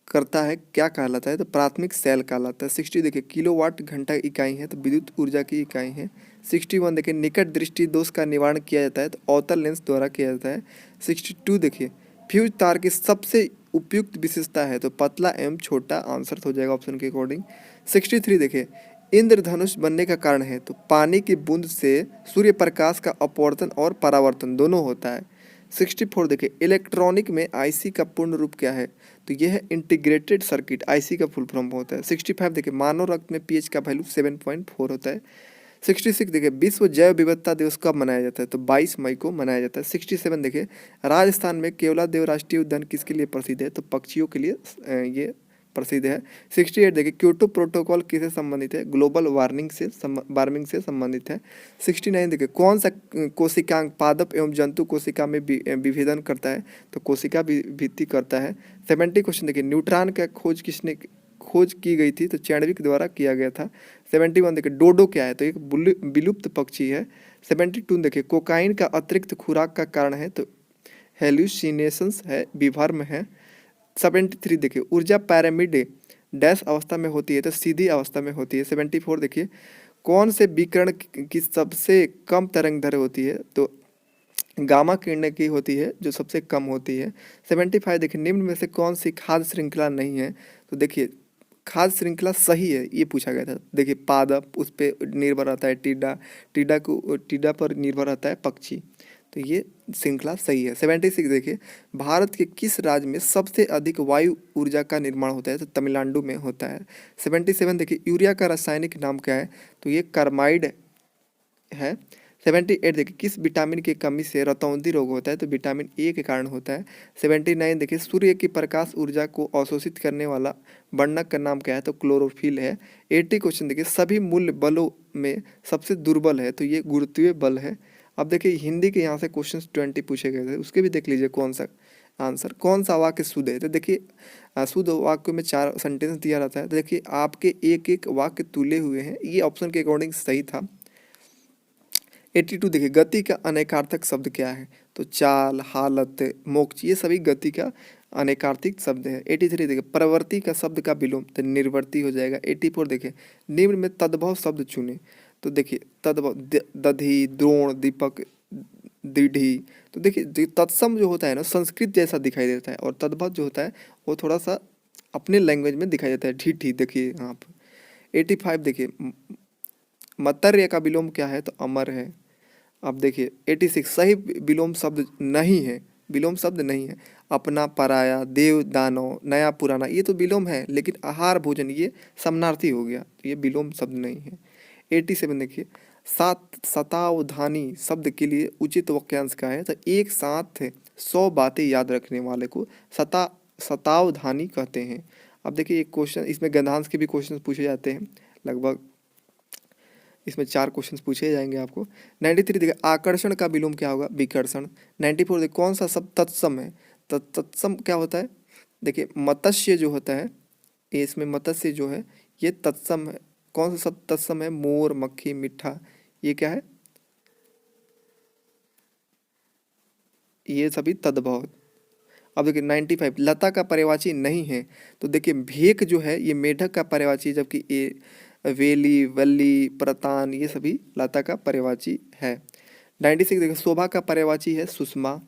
करता है क्या कहलाता है, तो प्राथमिक सेल कहलाता है। 60 देखिए, किलोवाट घंटा इकाई है, तो विद्युत ऊर्जा की इकाई है। 61 देखिए, निकट दृष्टि दोष का निवारण किया जाता है, तो अवतल लेंस द्वारा किया जाता है। 62 देखिए, फ्यूज तार की सबसे उपयुक्त विशेषता है, तो पतला एवं छोटा, आंसर हो जाएगा ऑप्शन के अकॉर्डिंग। 63 देखिए, इंद्रधनुष बनने का कारण है, तो पानी की बूंद से सूर्य प्रकाश का अपवर्तन और परावर्तन दोनों होता है। 64 देखिए, इलेक्ट्रॉनिक में आईसी का पूर्ण रूप क्या है, तो यह है इंटीग्रेटेड सर्किट, आईसी का फुल फॉर्म होता है। 65 देखिए, मानव रक्त में पीएच का वैल्यू 7.4 होता है। 66 देखिए, विश्व जैव विविधता दिवस कब मनाया जाता है, तो 22 मई को मनाया जाता है। 67 देखिए, राजस्थान में केवलादेव राष्ट्रीय उद्यान किसके लिए प्रसिद्ध है, तो पक्षियों के लिए ये प्रसिद्ध है। 68 देखिए, क्योटो प्रोटोकॉल किससे संबंधित है, ग्लोबल वार्मिंग से संबंधित है। 69 देखिए, कौन सा कोशिकांग पादप एवं जंतु कोशिका में विभेदन करता है, तो कोशिका भित्ति करता है। 70 क्वेश्चन देखिए, न्यूट्रॉन का खोज की गई थी, तो चैडविक द्वारा किया गया था। 71 देखिए, डोडो क्या है, तो एक विलुप्त पक्षी है। 72 देखिए, कोकाइन का अतिरिक्त खुराक का कारण है, तो हेल्यूसिनेशंस है, विभ्रम है। 73 देखिए, ऊर्जा पैरामिड डैश अवस्था में होती है, तो सीधी अवस्था में होती है। 74 देखिए, कौन से विकिरण की सबसे कम तरंगदैर्घ्य होती है, तो गामा किरण की होती है, जो सबसे कम होती है। 75 देखिए, निम्न में से कौन सी खाद्य श्रृंखला नहीं है, तो देखिए खाद्य श्रृंखला सही है, ये पूछा गया था। देखिए पादप उस पर निर्भर रहता है, टीडा पर निर्भर रहता है पक्षी, तो ये श्रृंखला सही है। 76 देखिए, भारत के किस राज्य में सबसे अधिक वायु ऊर्जा का निर्माण होता है, तो तमिलनाडु में होता है। 77 देखिए, यूरिया का रासायनिक नाम क्या है, तो ये कार्बाइड है। 78 देखिए, किस विटामिन की कमी से रतौंधी रोग होता है, तो विटामिन ए के कारण होता है। 79 देखिए, सूर्य की प्रकाश ऊर्जा को अवशोषित करने वाला वर्णक का नाम क्या है, तो क्लोरोफिल है। 80 क्वेश्चन देखिए, सभी मूल बलों में सबसे दुर्बल है, तो ये गुरुत्वीय बल है। अब देखिए हिंदी के यहाँ से क्वेश्चन 20 पूछे गए थे, उसके भी देख लीजिए कौन सा आंसर, कौन सा वाक्य शुद्ध है, तो देखिए शुद्ध वाक्य में 4 सेंटेंस दिया रहता है, तो देखिए आपके एक एक वाक्य तुले हुए हैं, ये ऑप्शन के अकॉर्डिंग सही था। 82 देखिए, गति का अनेकार्थक शब्द क्या है, तो चाल, हालत, मोक्ष, ये सभी गति का अनेकार्थिक शब्द है। 83 देखिए, प्रवृत्ति का शब्द का विलोम, तो निर्वर्ती हो जाएगा। 84 देखिए, निम्न में तद्भव शब्द चुने, तो देखिए तद्भव दधी, द्रोण, दीपक, दीढ़ी, तो देखिए तत्सम जो होता है ना संस्कृत जैसा दिखाई देता है, और तद्भव जो होता है वो थोड़ा सा अपने लैंग्वेज में दिखाई देता है, ढीठी। देखिए यहाँ पर 85 देखिए, मत्तर्य का विलोम क्या है, तो अमर है। अब देखिए 86 सही विलोम शब्द नहीं है, विलोम शब्द नहीं है। अपना, पराया, देव, दानव, नया, पुराना, ये तो विलोम है, लेकिन आहार, भोजन, ये समानार्थी हो गया, तो ये विलोम शब्द नहीं है। 87 देखिए, शतावधानी शब्द के लिए उचित वाक्यांश क्या है, तो एक साथ 100 बातें याद रखने वाले को शतावधानी कहते हैं। अब देखिए एक क्वेश्चन, इसमें गद्यांश के भी क्वेश्चन पूछे जाते हैं, लगभग इसमें 4 क्वेश्चंस पूछे जाएंगे आपको। 93 देखिए, आकर्षण का विलोम क्या होगा, विकर्षण। 94 देखिए, कौन सा शब्द तत्सम है, तत्सम क्या होता है, देखिए मत्स्य जो होता है, ये इसमें मत्स्य जो है ये तत्सम है। कौन सा शब्द तत्सम है, मोर, मक्खी, मिठा, ये क्या है, ये सभी तद्भव। अब देखिए 95 लता का पर्यायवाची नहीं है, तो देखिए भेक जो है ये मेढक का पर्यायवाची है, जबकि ये वेली, वल्ली, प्रतान, ये सभी लता का पर्यायवाची है। 96 देखिए, शोभा का पर्यायवाची है सुषमा।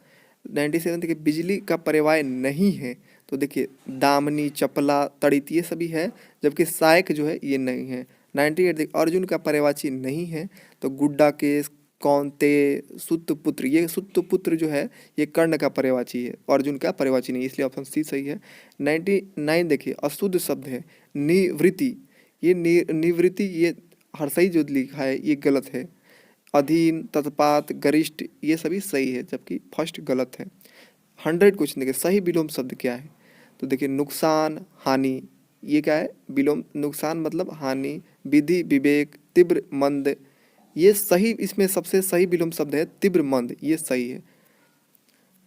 97 देखिए, बिजली का पर्याय नहीं है, तो देखिए दामनी, चपला, तड़ित, ये सभी है, जबकि सायक जो है ये नहीं है। 98 देखिए, अर्जुन का पर्यायवाची नहीं है, तो गुड्डा केस, कौनते, सुतपुत्र, ये सुतपुत्र जो है ये कर्ण का पर्यायवाची है, अर्जुन का पर्यायवाची नहीं, इसलिए ऑप्शन सी सही है। 99 देखिए, अशुद्ध शब्द है निवृत्ति, ये निवृत्ति, ये हर्षई जो लिखा है ये गलत है। अधीन, तत्पात, गरिष्ठ, ये सभी सही है, जबकि फर्स्ट गलत है। 100 क्वेश्चन देखिए सही विलोम शब्द क्या है, तो देखिए नुकसान, हानि, ये क्या है विलोम, नुकसान मतलब हानि, विधि, विवेक, तीव्र, मंद, ये सही, इसमें सबसे सही विलोम शब्द है तीव्र मंद, ये सही है,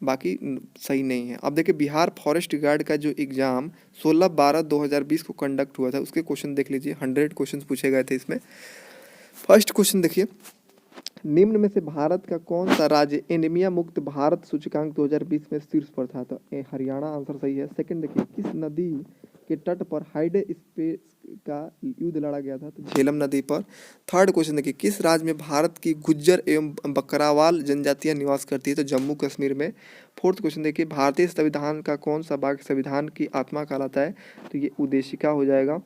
बाकी सही नहीं है। अब देखिए बिहार फॉरेस्ट गार्ड का जो एग्जाम 16/12/2020 को कंडक्ट हुआ था, उसके क्वेश्चन देख लीजिए, 100 क्वेश्चन पूछे गए थे इसमें। फर्स्ट क्वेश्चन देखिए, निम्न में से भारत का कौन सा राज्य एनीमिया मुक्त भारत सूचकांक 2020 में शीर्ष पर था, तो हरियाणा आंसर सही है। सेकंड देखिए, किस नदी के तट पर हाइडे स्पेस का युद्ध लड़ा गया था, तो झेलम नदी पर। थर्ड क्वेश्चन देखिए, किस राज्य में भारत की गुज्जर एवं बकरावाल जनजातियां निवास करती है, तो जम्मू कश्मीर में। फोर्थ क्वेश्चन देखिए, भारतीय संविधान का कौन सा भाग संविधान की आत्मा कहलाता है, तो ये उद्देशिका हो जाएगा।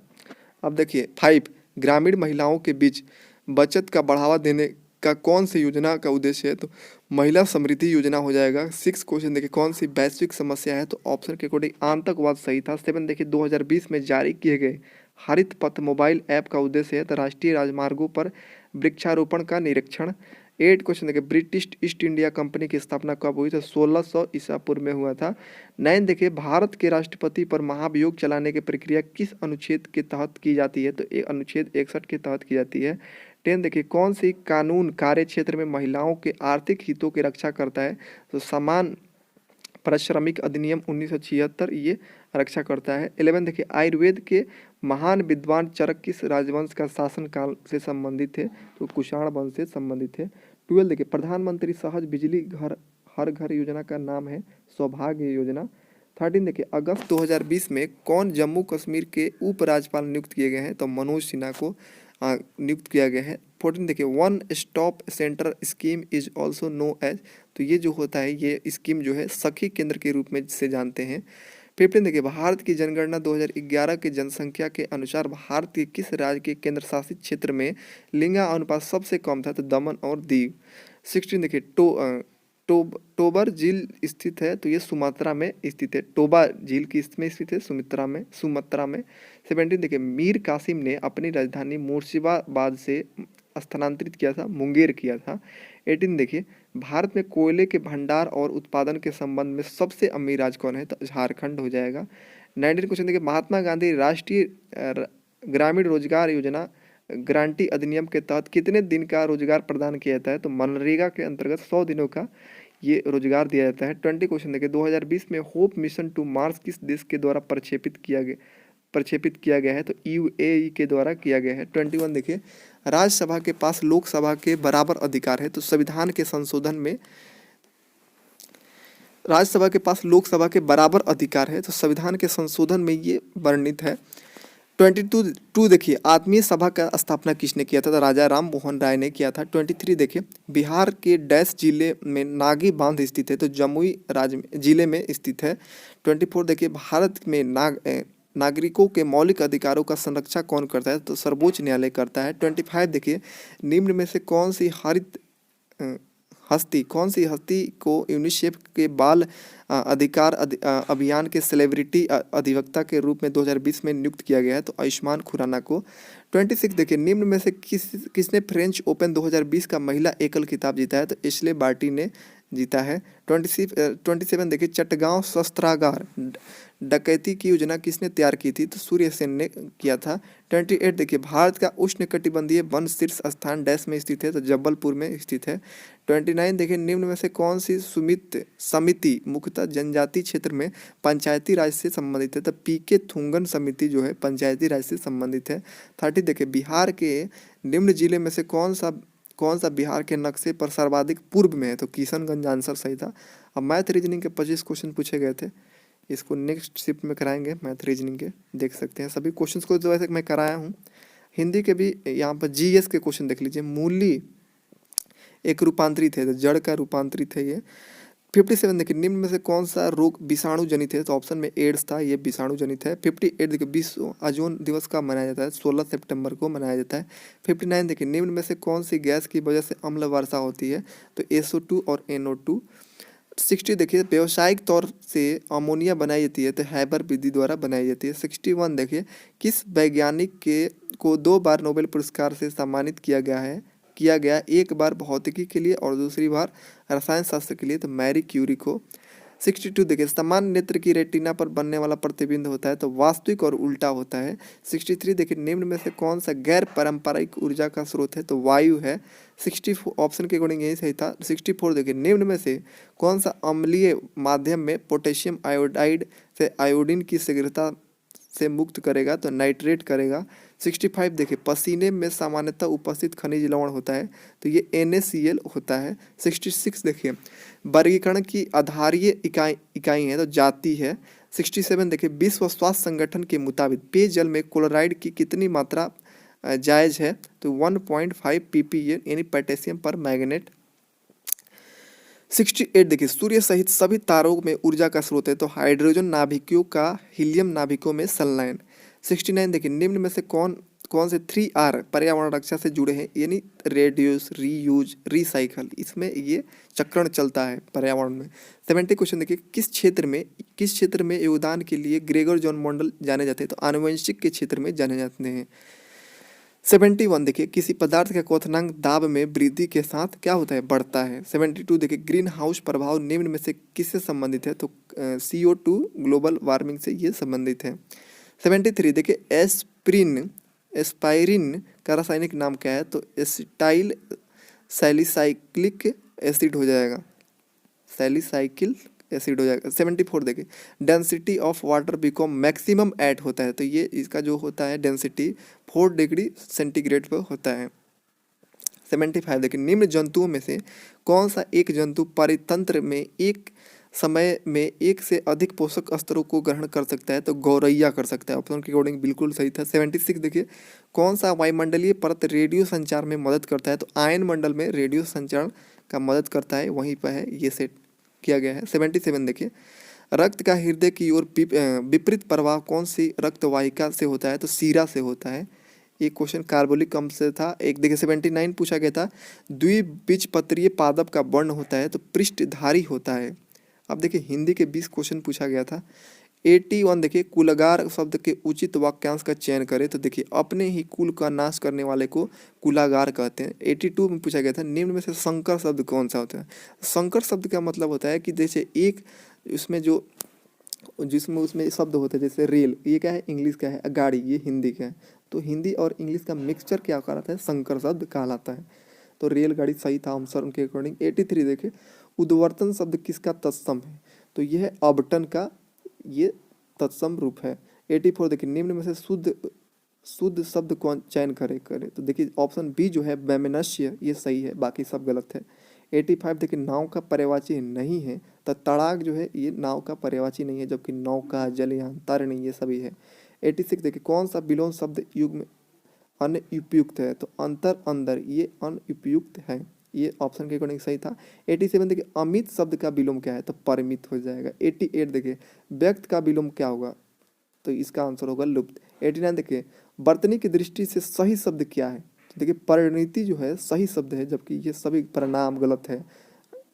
अब देखिए 5, ग्रामीण महिलाओं के बीच बचत का बढ़ावा देने का कौन सी योजना का उद्देश्य है, तो महिला समृद्धि योजना हो जाएगा। 6 क्वेश्चन देखिए, कौन सी वैश्विक समस्या है, तो ऑप्शन के अकॉर्डिंग आतंकवाद सही था। 7 देखिए, 2020 में जारी किए गए हरित पथ मोबाइल ऐप का उद्देश्य है, तो राष्ट्रीय राजमार्गों पर वृक्षारोपण का निरीक्षण। 8 क्वेश्चन देखिए, ब्रिटिश ईस्ट इंडिया कंपनी की स्थापना कब हुई, तो 1600 ईसा पूर्व में हुआ था। 9 देखिए, भारत के राष्ट्रपति पर महाभियोग चलाने की प्रक्रिया किस अनुच्छेद के तहत की जाती है, तो अनुच्छेद 61 के तहत की जाती है। 10 देखिए, कौन सी कानून कार्य क्षेत्र में महिलाओं के आर्थिक हितों की रक्षा करता है, तो समान पारिश्रमिक अधिनियम 1976 ये रक्षा करता है। 11 देखिए, आयुर्वेद के महान विद्वान चरक किस राजवंश का शासन काल से संबंधित थे, तो कुषाण वंश से संबंधित है। 12 देखिए, प्रधानमंत्री सहज बिजली घर हर घर योजना का नाम है सौभाग्य योजना। 13 देखिए, अगस्त 2020 में कौन जम्मू कश्मीर के उपराज्यपाल नियुक्त किए गए हैं, तो मनोज सिन्हा को नियुक्त किया गया है। 14 देखिए, one stop centre scheme is also no age, तो ये जो होता है ये स्कीम जो है सखी केंद्र के रूप में से जानते हैं। 15 देखिए, भारत की जनगणना 2011 की जनसंख्या के अनुसार भारत के किस राज्य के केंद्र शासित क्षेत्र में लिंगा अनुपात सबसे कम था, तो दमन और दीव। 16 देखिए, टोबर झील स्थित है, तो ये सुमात्रा में स्थित है, टोबा झील किस में स्थित है, सुमात्रा में। 17 देखिए, मीर कासिम ने अपनी राजधानी मुर्शिदाबाद से स्थानांतरित किया था, मुंगेर किया था। 18 देखिए, भारत में कोयले के भंडार और उत्पादन के संबंध में सबसे अमीर राज्य कौन है, तो झारखंड हो जाएगा। 19 क्वेश्चन देखिए, महात्मा गांधी राष्ट्रीय ग्रामीण रोजगार योजना गारंटी अधिनियम के तहत कितने दिन का रोजगार प्रदान किया जाता है, तो मनरेगा के अंतर्गत 100 दिनों का ये रोजगार दिया जाता है। 20 क्वेश्चन देखिए, 2020 में होप मिशन टू मार्स किस देश के द्वारा प्रक्षेपित किया गया है, तो यूएई के द्वारा किया गया है। 21 देखिए, राज्यसभा के पास लोकसभा के बराबर अधिकार है, तो संविधान के संशोधन में राज्यसभा के पास लोकसभा के बराबर अधिकार है, तो संविधान के संशोधन में ये वर्णित है। 22 देखिए, आत्मीय सभा का स्थापना किसने किया था, तो राजा राम मोहन राय ने किया था। 23 देखिए, बिहार के डैश जिले में नागी बांध स्थित है, तो जमुई जिले में स्थित है। 24 देखिए, भारत में नागरिकों के मौलिक अधिकारों का संरक्षण कौन करता है, तो सर्वोच्च न्यायालय करता है। 25 देखिए, निम्न में से कौन सी हस्ती को यूनिसेफ के बाल अधिकार अभियान के सेलिब्रिटी अधिवक्ता के रूप में 2020 में नियुक्त किया गया है, तो आयुष्मान खुराना को। 26 देखिए, निम्न में से किसने फ्रेंच ओपन 2020 का महिला एकल खिताब जीता है, तो एश्ले बार्टी ने जीता है। 27 देखिए, चटगांव शस्त्रागार डकैती की योजना किसने तैयार की थी, तो सूर्य सेन ने किया था। 28 देखिए, भारत का उष्णकटिबंधीय वन शीर्ष स्थान डैश में स्थित है, तो जबलपुर में स्थित है। 29 देखिए, निम्न में से कौन सी समिति मुख्यतः जनजाति क्षेत्र में पंचायती राज से संबंधित है, तो पीके थुंगन समिति जो है पंचायती राज से संबंधित है। 30 देखिए, बिहार के निम्न जिले में से कौन सा बिहार के नक्शे पर सर्वाधिक पूर्व में है, तो किशनगंज आंसर सही था। अब मैथ रीजनिंग के 25 क्वेश्चन पूछे गए थे, इसको नेक्स्ट शिफ्ट में कराएंगे मैथ रीजनिंग के, देख सकते हैं सभी क्वेश्चंस को जो वैसे मैं कराया हूँ। हिंदी के भी यहाँ पर जीएस के क्वेश्चन देख लीजिए, मूली एक रूपांतरित है, तो जड़ का रूपांतरित है ये। 57 देखिए, निम्न में से कौन सा रोग विषाणु जनित है, तो ऑप्शन में एड्स था, ये विषाणु जनित है। 58 देखिए, विश्व ओजोन दिवस का मनाया जाता है, 16 सितंबर को मनाया जाता है। 59 देखिए, निम्न में से कौन सी गैस की वजह से अम्ल वर्षा होती है, तो SO2 और NO2। 60 देखिए, व्यावसायिक तौर से अमोनिया बनाई जाती है, तो हैबर विधि द्वारा बनाई जाती है। 61 देखिए, किस वैज्ञानिक को 2 बार नोबेल पुरस्कार से सम्मानित किया गया, एक बार भौतिकी के लिए और दूसरी बार रसायन शास्त्र के लिए, तो मैरी क्यूरी को। 62 देखिए सामान्य नेत्र की रेटिना पर बनने वाला प्रतिबिंब होता है तो वास्तविक और उल्टा होता है। 63 देखिए निम्न में से कौन सा गैर पारंपरिक ऊर्जा का स्रोत है तो वायु है। 64 ऑप्शन के अकॉर्डिंग यही सही था। 64 देखिए निम्न में से कौन सा अम्लीय माध्यम में पोटेशियम आयोडाइड से आयोडीन की शीघ्रता से मुक्त करेगा तो नाइट्रेट करेगा। 65 देखिए पसीने में सामान्यतः उपस्थित खनिज लवण होता है तो ये NaCl होता है। 66 देखिए वर्गीकरण की आधारीय इकाई है तो जाति है। 67 देखिए विश्व स्वास्थ्य संगठन के मुताबिक पेयजल में क्लोराइड की कितनी मात्रा जायज है तो 1.5 ppm यानी पोटेशियम पर मैग्नेट। 68 देखिए सूर्य सहित सभी तारों में ऊर्जा का स्रोत है तो हाइड्रोजन नाभिकों का हीलियम नाभिकों में संलयन। 69 देखिए निम्न में से कौन कौन से 3R पर्यावरण रक्षा से जुड़े हैं यानी रेड्यूस, रीयूज, रिसाइकल, इसमें ये चक्रण चलता है पर्यावरण में। 70 क्वेश्चन देखिए किस क्षेत्र में योगदान के लिए ग्रेगर जॉन मॉन्डल जाने जाते हैं तो आनुवंशिक के क्षेत्र में जाने जाते हैं। 71 देखिए किसी पदार्थ का क्वथनांक दाब में वृद्धि के साथ क्या होता है बढ़ता है। 72 देखिए ग्रीन हाउस प्रभाव निम्न में से किससे संबंधित है तो CO2 ग्लोबल वार्मिंग से ये संबंधित है। 73 देखिए एस्पाइरिन का रासायनिक नाम क्या है तो एसिटाइल सैलिसाइक्लिक एसिड हो जाएगा, सैलिसाइकिल एसिड हो जाएगा। 74 देखिए density of water become maximum at होता है तो ये इसका जो होता है डेंसिटी 4 डिग्री सेंटीग्रेड पर होता है। 75 देखिए निम्न जंतुओं में से कौन सा एक जंतु परितंत्र में एक समय में एक से अधिक पोषक स्तरों को ग्रहण कर सकता है तो गौरैया कर सकता है। ऑप्शन के अकॉर्डिंग बिल्कुल सही था। 76 देखिए कौन सा वायुमंडलीय परत रेडियो संचार में मदद करता है तो आयन मंडल में रेडियो संचार का मदद करता है, वहीं पर है ये सेट किया गया है। 77 देखिए रक्त का हृदय की ओर विपरीत प्रवाह कौन सी रक्त वाहिका से होता है तो सीरा से होता है। एक क्वेश्चन कार्बोलिक अम्ल से था। एक देखिए 79 पूछा गया था द्विबीजपत्रीय पादप का वर्ण होता है तो पृष्ठधारी होता है। अब देखिए हिंदी के 20 क्वेश्चन पूछा गया था। 81 देखिए कुलागार शब्द के उचित वाक्यांश का चयन करें तो देखिए अपने ही कुल का नाश करने वाले को कुलागार कहते हैं। 82 में पूछा गया था निम्न में से संकर शब्द कौन सा होता है। संकर शब्द का मतलब होता है कि जैसे एक उसमें जिसमें उसमें शब्द होते हैं जैसे रेल, ये क्या है इंग्लिश का है, गाड़ी ये हिंदी का है, तो हिंदी और इंग्लिश का मिक्सचर क्या कहलाता है संकर शब्द कहलाता है। तो रेलगाड़ी सही था आंसर उनके अकॉर्डिंग। 83 देखिए उद्वर्तन शब्द किसका तत्सम है तो यह है अबटन का, ये तत्सम रूप है। 84 देखिए निम्न में से शुद्ध शब्द कौन चयन करे तो देखिए ऑप्शन बी जो है वैमनस्य ये सही है, बाकी सब गलत है। 85 देखिए नाव का पर्यायवाची नहीं है तो तड़ाक जो है ये नाव का पर्यायवाची नहीं है, जबकि नौका, जलयान, तरणि ये सभी है। 86 देखिए कौन सा विलोम शब्द युग में अनुपयुक्त है तो अंतर, अंदर, ये अनुपयुक्त है, ये ऑप्शन के अकॉर्डिंग सही था। 87 देखिए अमित शब्द का विलोम क्या है तो परिमित हो जाएगा। 88 देखिए व्यक्त का विलोम क्या होगा तो इसका आंसर होगा लुप्त। 89 देखिए वर्तनी की दृष्टि से सही शब्द क्या है तो देखिए परिणति जो है सही शब्द है, जबकि ये सभी परिणाम गलत है,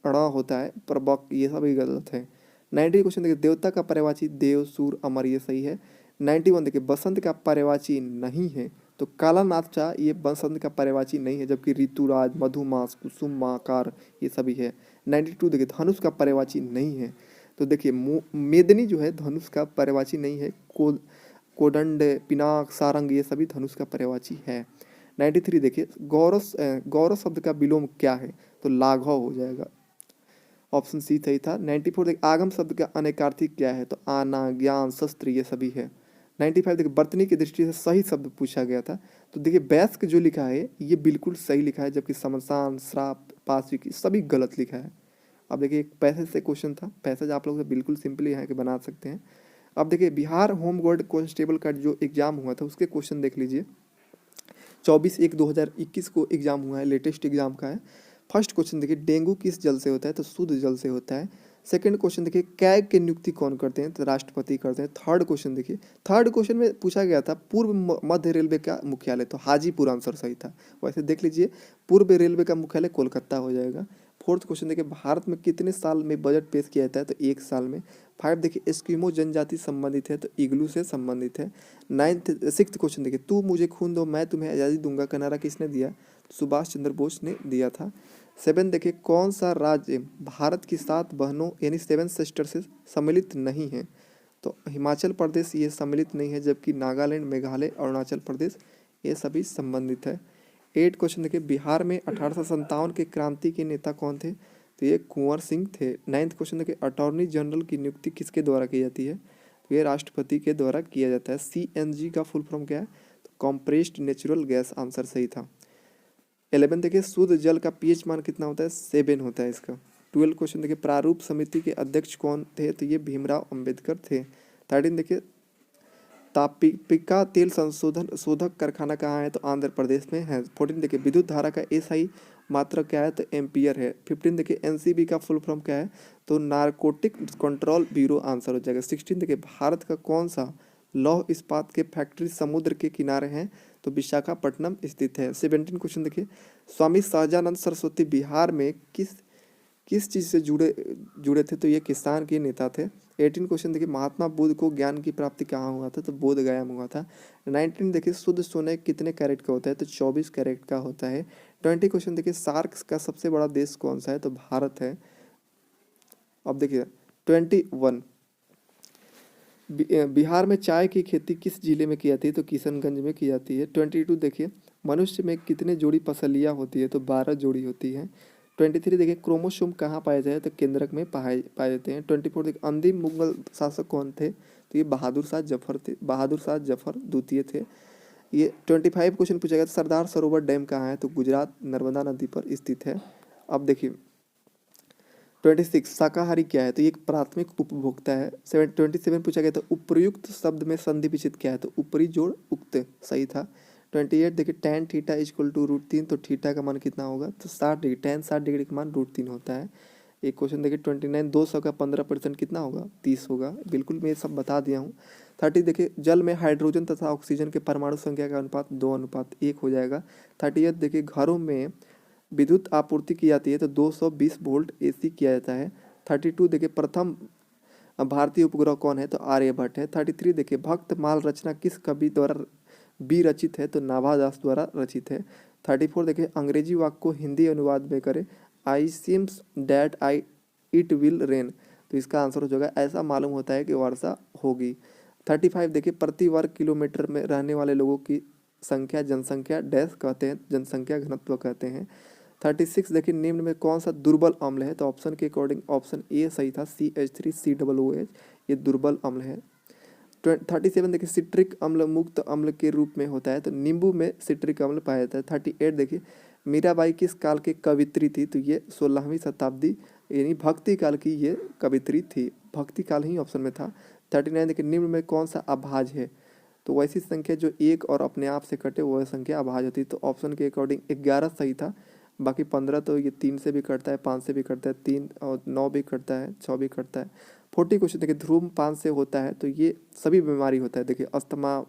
ण होता है प्रवक ये सभी गलत है। 90 क्वेश्चन देखिए देवता का पर्यायवाची देव, सूर, अमर ये सही है। 91 देखिए बसंत का पर्यायवाची नहीं है तो कालानाथ चा ये बसंत का पर्यायवाची नहीं है, जबकि ऋतुराज, मधुमास, कुसुम, माकार ये सभी है। 92 देखिए धनुष का पर्यायवाची नहीं है तो देखिए मेदनी जो है धनुष का पर्यायवाची नहीं है। कोदंड, पिनाक, सारंग ये सभी धनुष का पर्यायवाची है। 93 देखिए गौरव शब्द का विलोम क्या है तो लाघव हो जाएगा, ऑप्शन सी सही था। 94 देखिए आगम शब्द का अनेकार्थी क्या है तो आना, ज्ञान, शस्त्र ये सभी है। 95 देखिए वर्तनी की दृष्टि से सही शब्द पूछा गया था तो देखिए वयस्क जो लिखा है ये बिल्कुल सही लिखा है, जबकि समसान, श्राप, पाश्विक सभी गलत लिखा है। अब देखिए एक पैसेज से क्वेश्चन था, पैसेज आप लोग बिल्कुल सिंपली यहाँ के बना सकते हैं। अब देखिए बिहार होम गार्ड कांस्टेबल का जो एग्जाम हुआ था उसके क्वेश्चन देख लीजिए। 24/1/2021 को एग्जाम हुआ है, लेटेस्ट एग्जाम का है। फर्स्ट क्वेश्चन देखिए डेंगू किस जल से होता है तो शुद्ध जल से होता है। सेकंड क्वेश्चन देखिए कैग की नियुक्ति कौन करते हैं तो राष्ट्रपति करते हैं। थर्ड क्वेश्चन देखिए थर्ड क्वेश्चन में पूछा गया था पूर्व मध्य रेलवे का मुख्यालय तो हाजीपुर आंसर सही था। वैसे देख लीजिए पूर्व रेलवे का मुख्यालय कोलकाता हो जाएगा। फोर्थ क्वेश्चन देखिए भारत में कितने साल में बजट पेश किया जाता है तो 1 साल में। 5 देखिए एस्किमो जनजाति संबंधित है तो इग्लू से संबंधित है। 6th क्वेश्चन देखिए तू मुझे खून दो मैं तुम्हें आज़ादी दूंगा का नारा किसने दिया, सुभाष चंद्र बोस ने दिया था। 7 देखिए कौन सा राज्य भारत की 7 बहनों यानी 7 सिस्टर से सम्मिलित नहीं है? तो हिमाचल प्रदेश ये सम्मिलित नहीं है, जबकि नागालैंड, मेघालय, अरुणाचल प्रदेश ये सभी संबंधित है। 8 क्वेश्चन देखिए बिहार में 1857 के क्रांति के नेता कौन थे? तो ये कुंवर सिंह थे। 9th क्वेश्चन देखिए अटॉर्नी जनरल की नियुक्ति किसके द्वारा की जाती है? तो ये राष्ट्रपति के द्वारा किया जाता है। CNG का फुल फॉर्म क्या है? तो कॉम्प्रेस्ड नेचुरल गैस, आंसर सही था। 11 देखिए शुद्ध जल का pH मान कितना होता है? 7 होता है इसका। 12 क्वेश्चन देखिए प्रारूप समिति के अध्यक्ष कौन थे? तो ये भीमराव अंबेडकर थे। 13 देखिए तापिका तेल संशोधन शोधक कारखाना कहाँ है? तो आंध्र प्रदेश में है। 14 देखिए विद्युत धारा का SI मात्रक क्या है? तो एम्पियर है। 15 देखिए NCB का फुल फॉर्म क्या है? तो नारकोटिक कंट्रोल ब्यूरो, आंसर हो जाएगा। 16 देखिए भारत का कौन सा लौह इस्पात के फैक्ट्री समुद्र के किनारे हैं? तो विशाखापट्टनम स्थित है। 17 क्वेश्चन देखिए स्वामी सहजानंद सरस्वती बिहार में किस चीज़ से जुड़े थे? तो ये किसान के नेता थे। 18 क्वेश्चन देखिए महात्मा बुद्ध को ज्ञान की प्राप्ति कहाँ हुआ था? तो बोध गया में हुआ था। 19 देखिए शुद्ध सोने कितने कैरेट का होता है? तो 24 कैरेट का होता है। 20 क्वेश्चन देखिए सार्क का सबसे बड़ा देश कौन सा है? तो भारत है। अब देखिए 21 बिहार में चाय की खेती किस जिले में की जाती है? तो किशनगंज में की जाती है। 22 देखिए मनुष्य में कितने जोड़ी पसलियाँ होती है? तो 12 जोड़ी होती है। 23 देखिए क्रोमोसोम कहाँ पाए जाए? तो केंद्रक में पाए जाते हैं। 24 देखिए अंतिम मुगल शासक कौन थे? तो ये बहादुर शाह जफर थे। बहादुर शाह जफर द्वितीय थे। ये 25 क्वेश्चन पूछा गया सरदार सरोवर डैम कहाँ है? तो गुजरात नर्मदा नदी पर स्थित है। अब देखिए 26 शाकाहारी क्या है? तो ये एक प्राथमिक उपभोक्ता है। 27 पूछा गया था उपर्युक्त शब्द में संधि विच्छेद क्या है? तो ऊपरी जोड़ उक्त, सही था। 28 देखिए tan थीटा इक्वल टू √3, तो थीटा का मान कितना होगा? तो 60 डिग्री, tan 60 डिग्री का मान √3 होता है। एक क्वेश्चन देखिए 29 200 का 15% कितना होगा? 30 होगा। बिल्कुल मैं सब बता दिया हूँ। 30 देखिए जल में हाइड्रोजन तथा ऑक्सीजन के परमाणु संख्या का अनुपात 2:1 हो जाएगा। 38 देखिए घरों में विद्युत आपूर्ति की जाती है तो 220 वोल्ट AC किया जाता है। 32 देखिए प्रथम भारतीय उपग्रह कौन है? तो आर्यभट्ट है। 33 देखिए भक्त माल रचना किस कवि द्वारा विरचित है? तो नाभादास द्वारा रचित है। 34 देखिए अंग्रेजी वाक्य को हिंदी अनुवाद में करें। I seems that I it will rain, तो इसका आंसर हो जाएगा ऐसा मालूम होता है कि वर्षा होगी। 35 देखिए प्रति वर्ग किलोमीटर में रहने वाले लोगों की संख्या जनसंख्या डैश कहते हैं, जनसंख्या घनत्व कहते हैं। 36 देखिए निम्न में कौन सा दुर्बल अम्ल है? तो ऑप्शन के अकॉर्डिंग ऑप्शन ए सही था, CH3COOH ये दुर्बल अम्ल है। 37 देखिए सिट्रिक अम्ल मुक्त अम्ल के रूप में होता है तो नींबू में सिट्रिक अम्ल पाया जाता है। 38 देखिए मीराबाई किस काल की कवित्री थी? तो ये 16वीं शताब्दी यानी भक्ति काल की ये कवित्री थी, भक्ति काल ही ऑप्शन में था। 39 देखिए निम्न में कौन सा अभाज्य है? तो वैसी संख्या जो एक और अपने आप से कटे वह संख्या अभाज्य होती है। तो ऑप्शन के अकॉर्डिंग 11 सही था, बाकी 15 तो ये 3 से भी कटता है, 5 से भी कटता है, 3 और 9 भी कटता है, 6 भी कटता है। 40 क्वेश्चन देखिए धूम्रपान से होता है तो ये सभी बीमारी होता है। देखिए अस्थमा,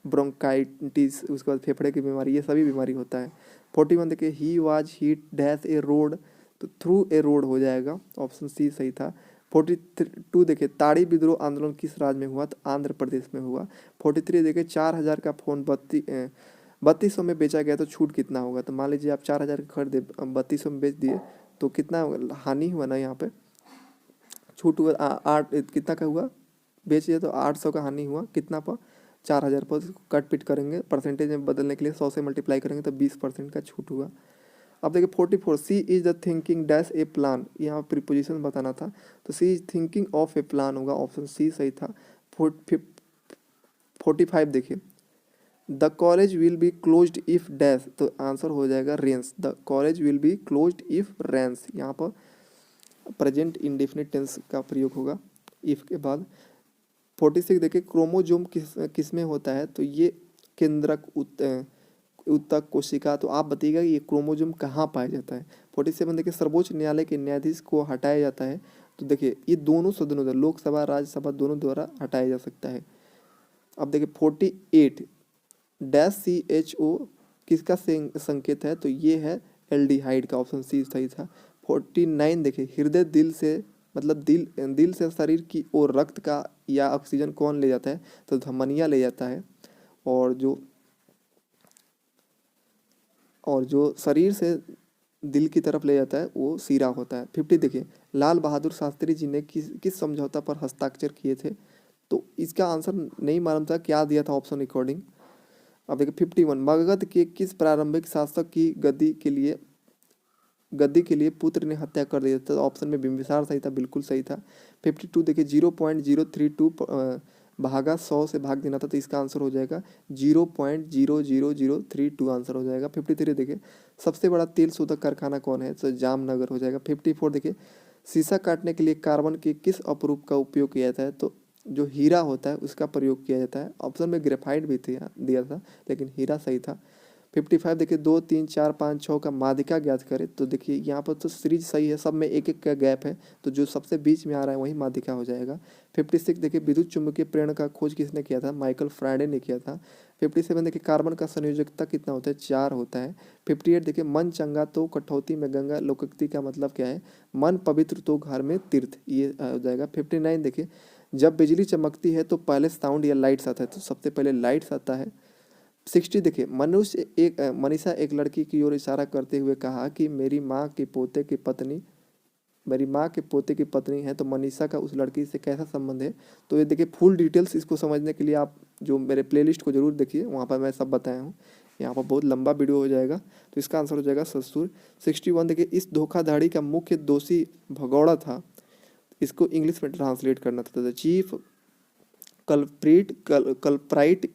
ब्रोंकाइटिस, उसके बाद फेफड़े की बीमारी, ये सभी बीमारी होता है। 41 देखिए he was hit dash A road, तो थ्रू ए रोड हो जाएगा, ऑप्शन सी सही था। 42 देखिए ताड़ी विद्रोह आंदोलन किस राज्य में हुआ? तो आंध्र प्रदेश में हुआ। 43 देखिए 4000 का फोन 3200 में बेचा गया तो छूट कितना होगा? तो मान लीजिए आप 4000 का खरीदे 3200 में बेच दिए तो कितना हानि हुआ ना, यहाँ पे छूट हुआ 8 कितना का हुआ? बेच दिया तो 800 का हानि हुआ, कितना पर? 4000 पर। कट पिट करेंगे परसेंटेज में बदलने के लिए 100 से मल्टीप्लाई करेंगे तो 20% का छूट हुआ। अब देखिए 44 C is the thinking dash a plan, यहाँ प्रीपोजिशन बताना था तो C is thinking of a plan होगा, ऑप्शन सी सही था। 45 देखिए the college will be closed if dash, तो आंसर हो जाएगा rains, the college will be closed if rains, यहाँ पर प्रेजेंट इंडेफिनिट टेंस का प्रयोग होगा इफ के बाद। 46 देखिए क्रोमोजोम किस में होता है? तो ये केंद्रक उत्तक कोशिका, तो आप बताइएगा ये क्रोमोजोम कहाँ पाया जाता है? 47 देखिए सर्वोच्च न्यायालय के न्यायाधीश को हटाया जाता है, तो देखिए ये दोनों सदनों द्वारा, लोकसभा राज्यसभा दोनों द्वारा हटाया जा सकता है। अब देखिए 48 डैश CHO किसका संकेत है? तो ये है एल्डिहाइड का, ऑप्शन सी सही था। 49 देखिए हृदय दिल से मतलब दिल से शरीर की ओर रक्त का या ऑक्सीजन कौन ले जाता है? तो धमनिया ले जाता है। और जो शरीर से दिल की तरफ ले जाता है वो सीरा होता है। 50 देखिए, लाल बहादुर शास्त्री जी ने किस समझौता पर हस्ताक्षर किए थे? तो इसका आंसर नहीं मालूम था, क्या दिया था ऑप्शन अकॉर्डिंग। अब देखिए 51, मगध के किस प्रारंभिक शासक की गद्दी के लिए पुत्र ने हत्या कर दिया था? ऑप्शन में बिंबिसार सही था, बिल्कुल सही था। 52 देखिए, 0.032 भागा 100 से भाग देना था, तो इसका आंसर हो जाएगा 0.00032 आंसर हो जाएगा। 53 देखिए, सबसे बड़ा तेल शोधक कारखाना कौन है? तो जामनगर हो जाएगा। 54 देखिए, शीशा काटने के लिए कार्बन के किस अपरूप का उपयोग किया जाता है? तो जो हीरा होता है उसका प्रयोग किया जाता है। ऑप्शन में ग्रेफाइट भी दिया था, लेकिन हीरा सही था। 55 देखिए, 2 3 4 5 6 का माध्यिका ज्ञात करें। तो देखिए यहाँ पर तो सीरीज सही है, सब में एक एक का गैप है, तो जो सबसे बीच में आ रहा है वही माध्यिका हो जाएगा। 56 देखिए, विद्युत चुम्बकीय प्रेरण का खोज किसने किया था? माइकल फ्राइडे ने किया था। 57 देखिए, कार्बन का संयोजकता कितना होता है? 4 होता है। 58 देखिए, मन चंगा तो कठौती में गंगा, लोकोक्ति का मतलब क्या है? मन पवित्र तो घर में तीर्थ, ये हो जाएगा। 59 देखिए, जब बिजली चमकती है तो पहले साउंड या लाइट्स आता है? तो सबसे पहले लाइट्स आता है। 60 देखिए, मनीषा एक लड़की की ओर इशारा करते हुए कहा कि मेरी माँ के पोते की पत्नी है। तो मनीषा का उस लड़की से कैसा संबंध है? तो ये देखिए, फुल डिटेल्स इसको समझने के लिए आप जो मेरे प्लेलिस्ट को जरूर देखिए, वहाँ पर मैं सब बताया हूँ। यहाँ पर बहुत लंबा वीडियो हो जाएगा, तो इसका आंसर हो जाएगा ससुर। 61 देखिए, इस धोखाधड़ी का मुख्य दोषी भगौड़ा था, इसको इंग्लिश में ट्रांसलेट करना था। The chief culprit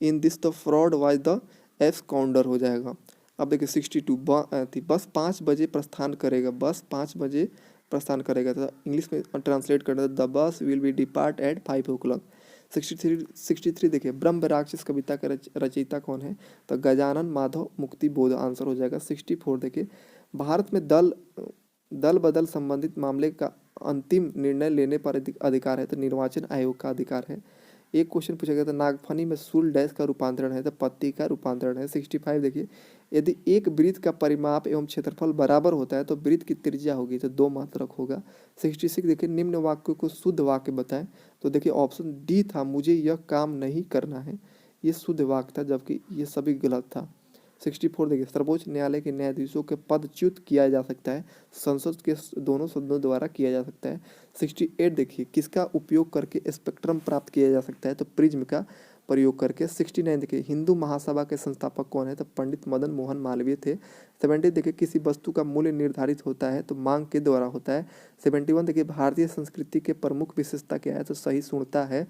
in this the fraud was the absconder हो जाएगा। अब देखिए 62, बस 5 बजे प्रस्थान करेगा, बस 5 बजे प्रस्थान करेगा, तो इंग्लिश में ट्रांसलेट करना, the bus will be depart eight 5 o'clock। 63 देखिए, ब्रह्म राक्षस कविता का रचयिता कौन है? तो गजानन माधव मुक्ति बोध आंसर हो जाएगा। 64 देखिए, भारत में दल बदल संबंधित मामले का अंतिम निर्णय लेने पर अधिकार है? तो निर्वाचन आयोग का अधिकार है। एक क्वेश्चन पूछा गया था, नागफनी में सूल डैश का रूपांतरण है? तो पत्ती का रूपांतरण है। 65 देखिए, यदि एक वृत्त का परिमाप एवं क्षेत्रफल बराबर होता है तो वृत्त की त्रिज्या होगी? तो 2 मात्रक होगा। 66 देखिए, निम्न वाक्य को शुद्ध वाक्य बताएं। तो देखिए ऑप्शन डी था, मुझे यह काम नहीं करना है, ये शुद्ध वाक्य था, जबकि ये सभी गलत था। 64 देखिए, सर्वोच्च न्यायालय के न्यायाधीशों के पदच्युत किया जा सकता है? संसद के दोनों सदनों द्वारा किया जा सकता है। 68 देखिए, किसका उपयोग करके स्पेक्ट्रम प्राप्त किया जा सकता है? तो प्रिज्म का प्रयोग करके। 69 देखिए, हिंदू महासभा के संस्थापक कौन है? तो पंडित मदन मोहन मालवीय थे। 70 देखिए, किसी वस्तु का मूल्य निर्धारित होता है तो मांग के द्वारा होता है। 71 देखिए, भारतीय संस्कृति के प्रमुख विशेषता क्या है? तो सहिष्णुता है।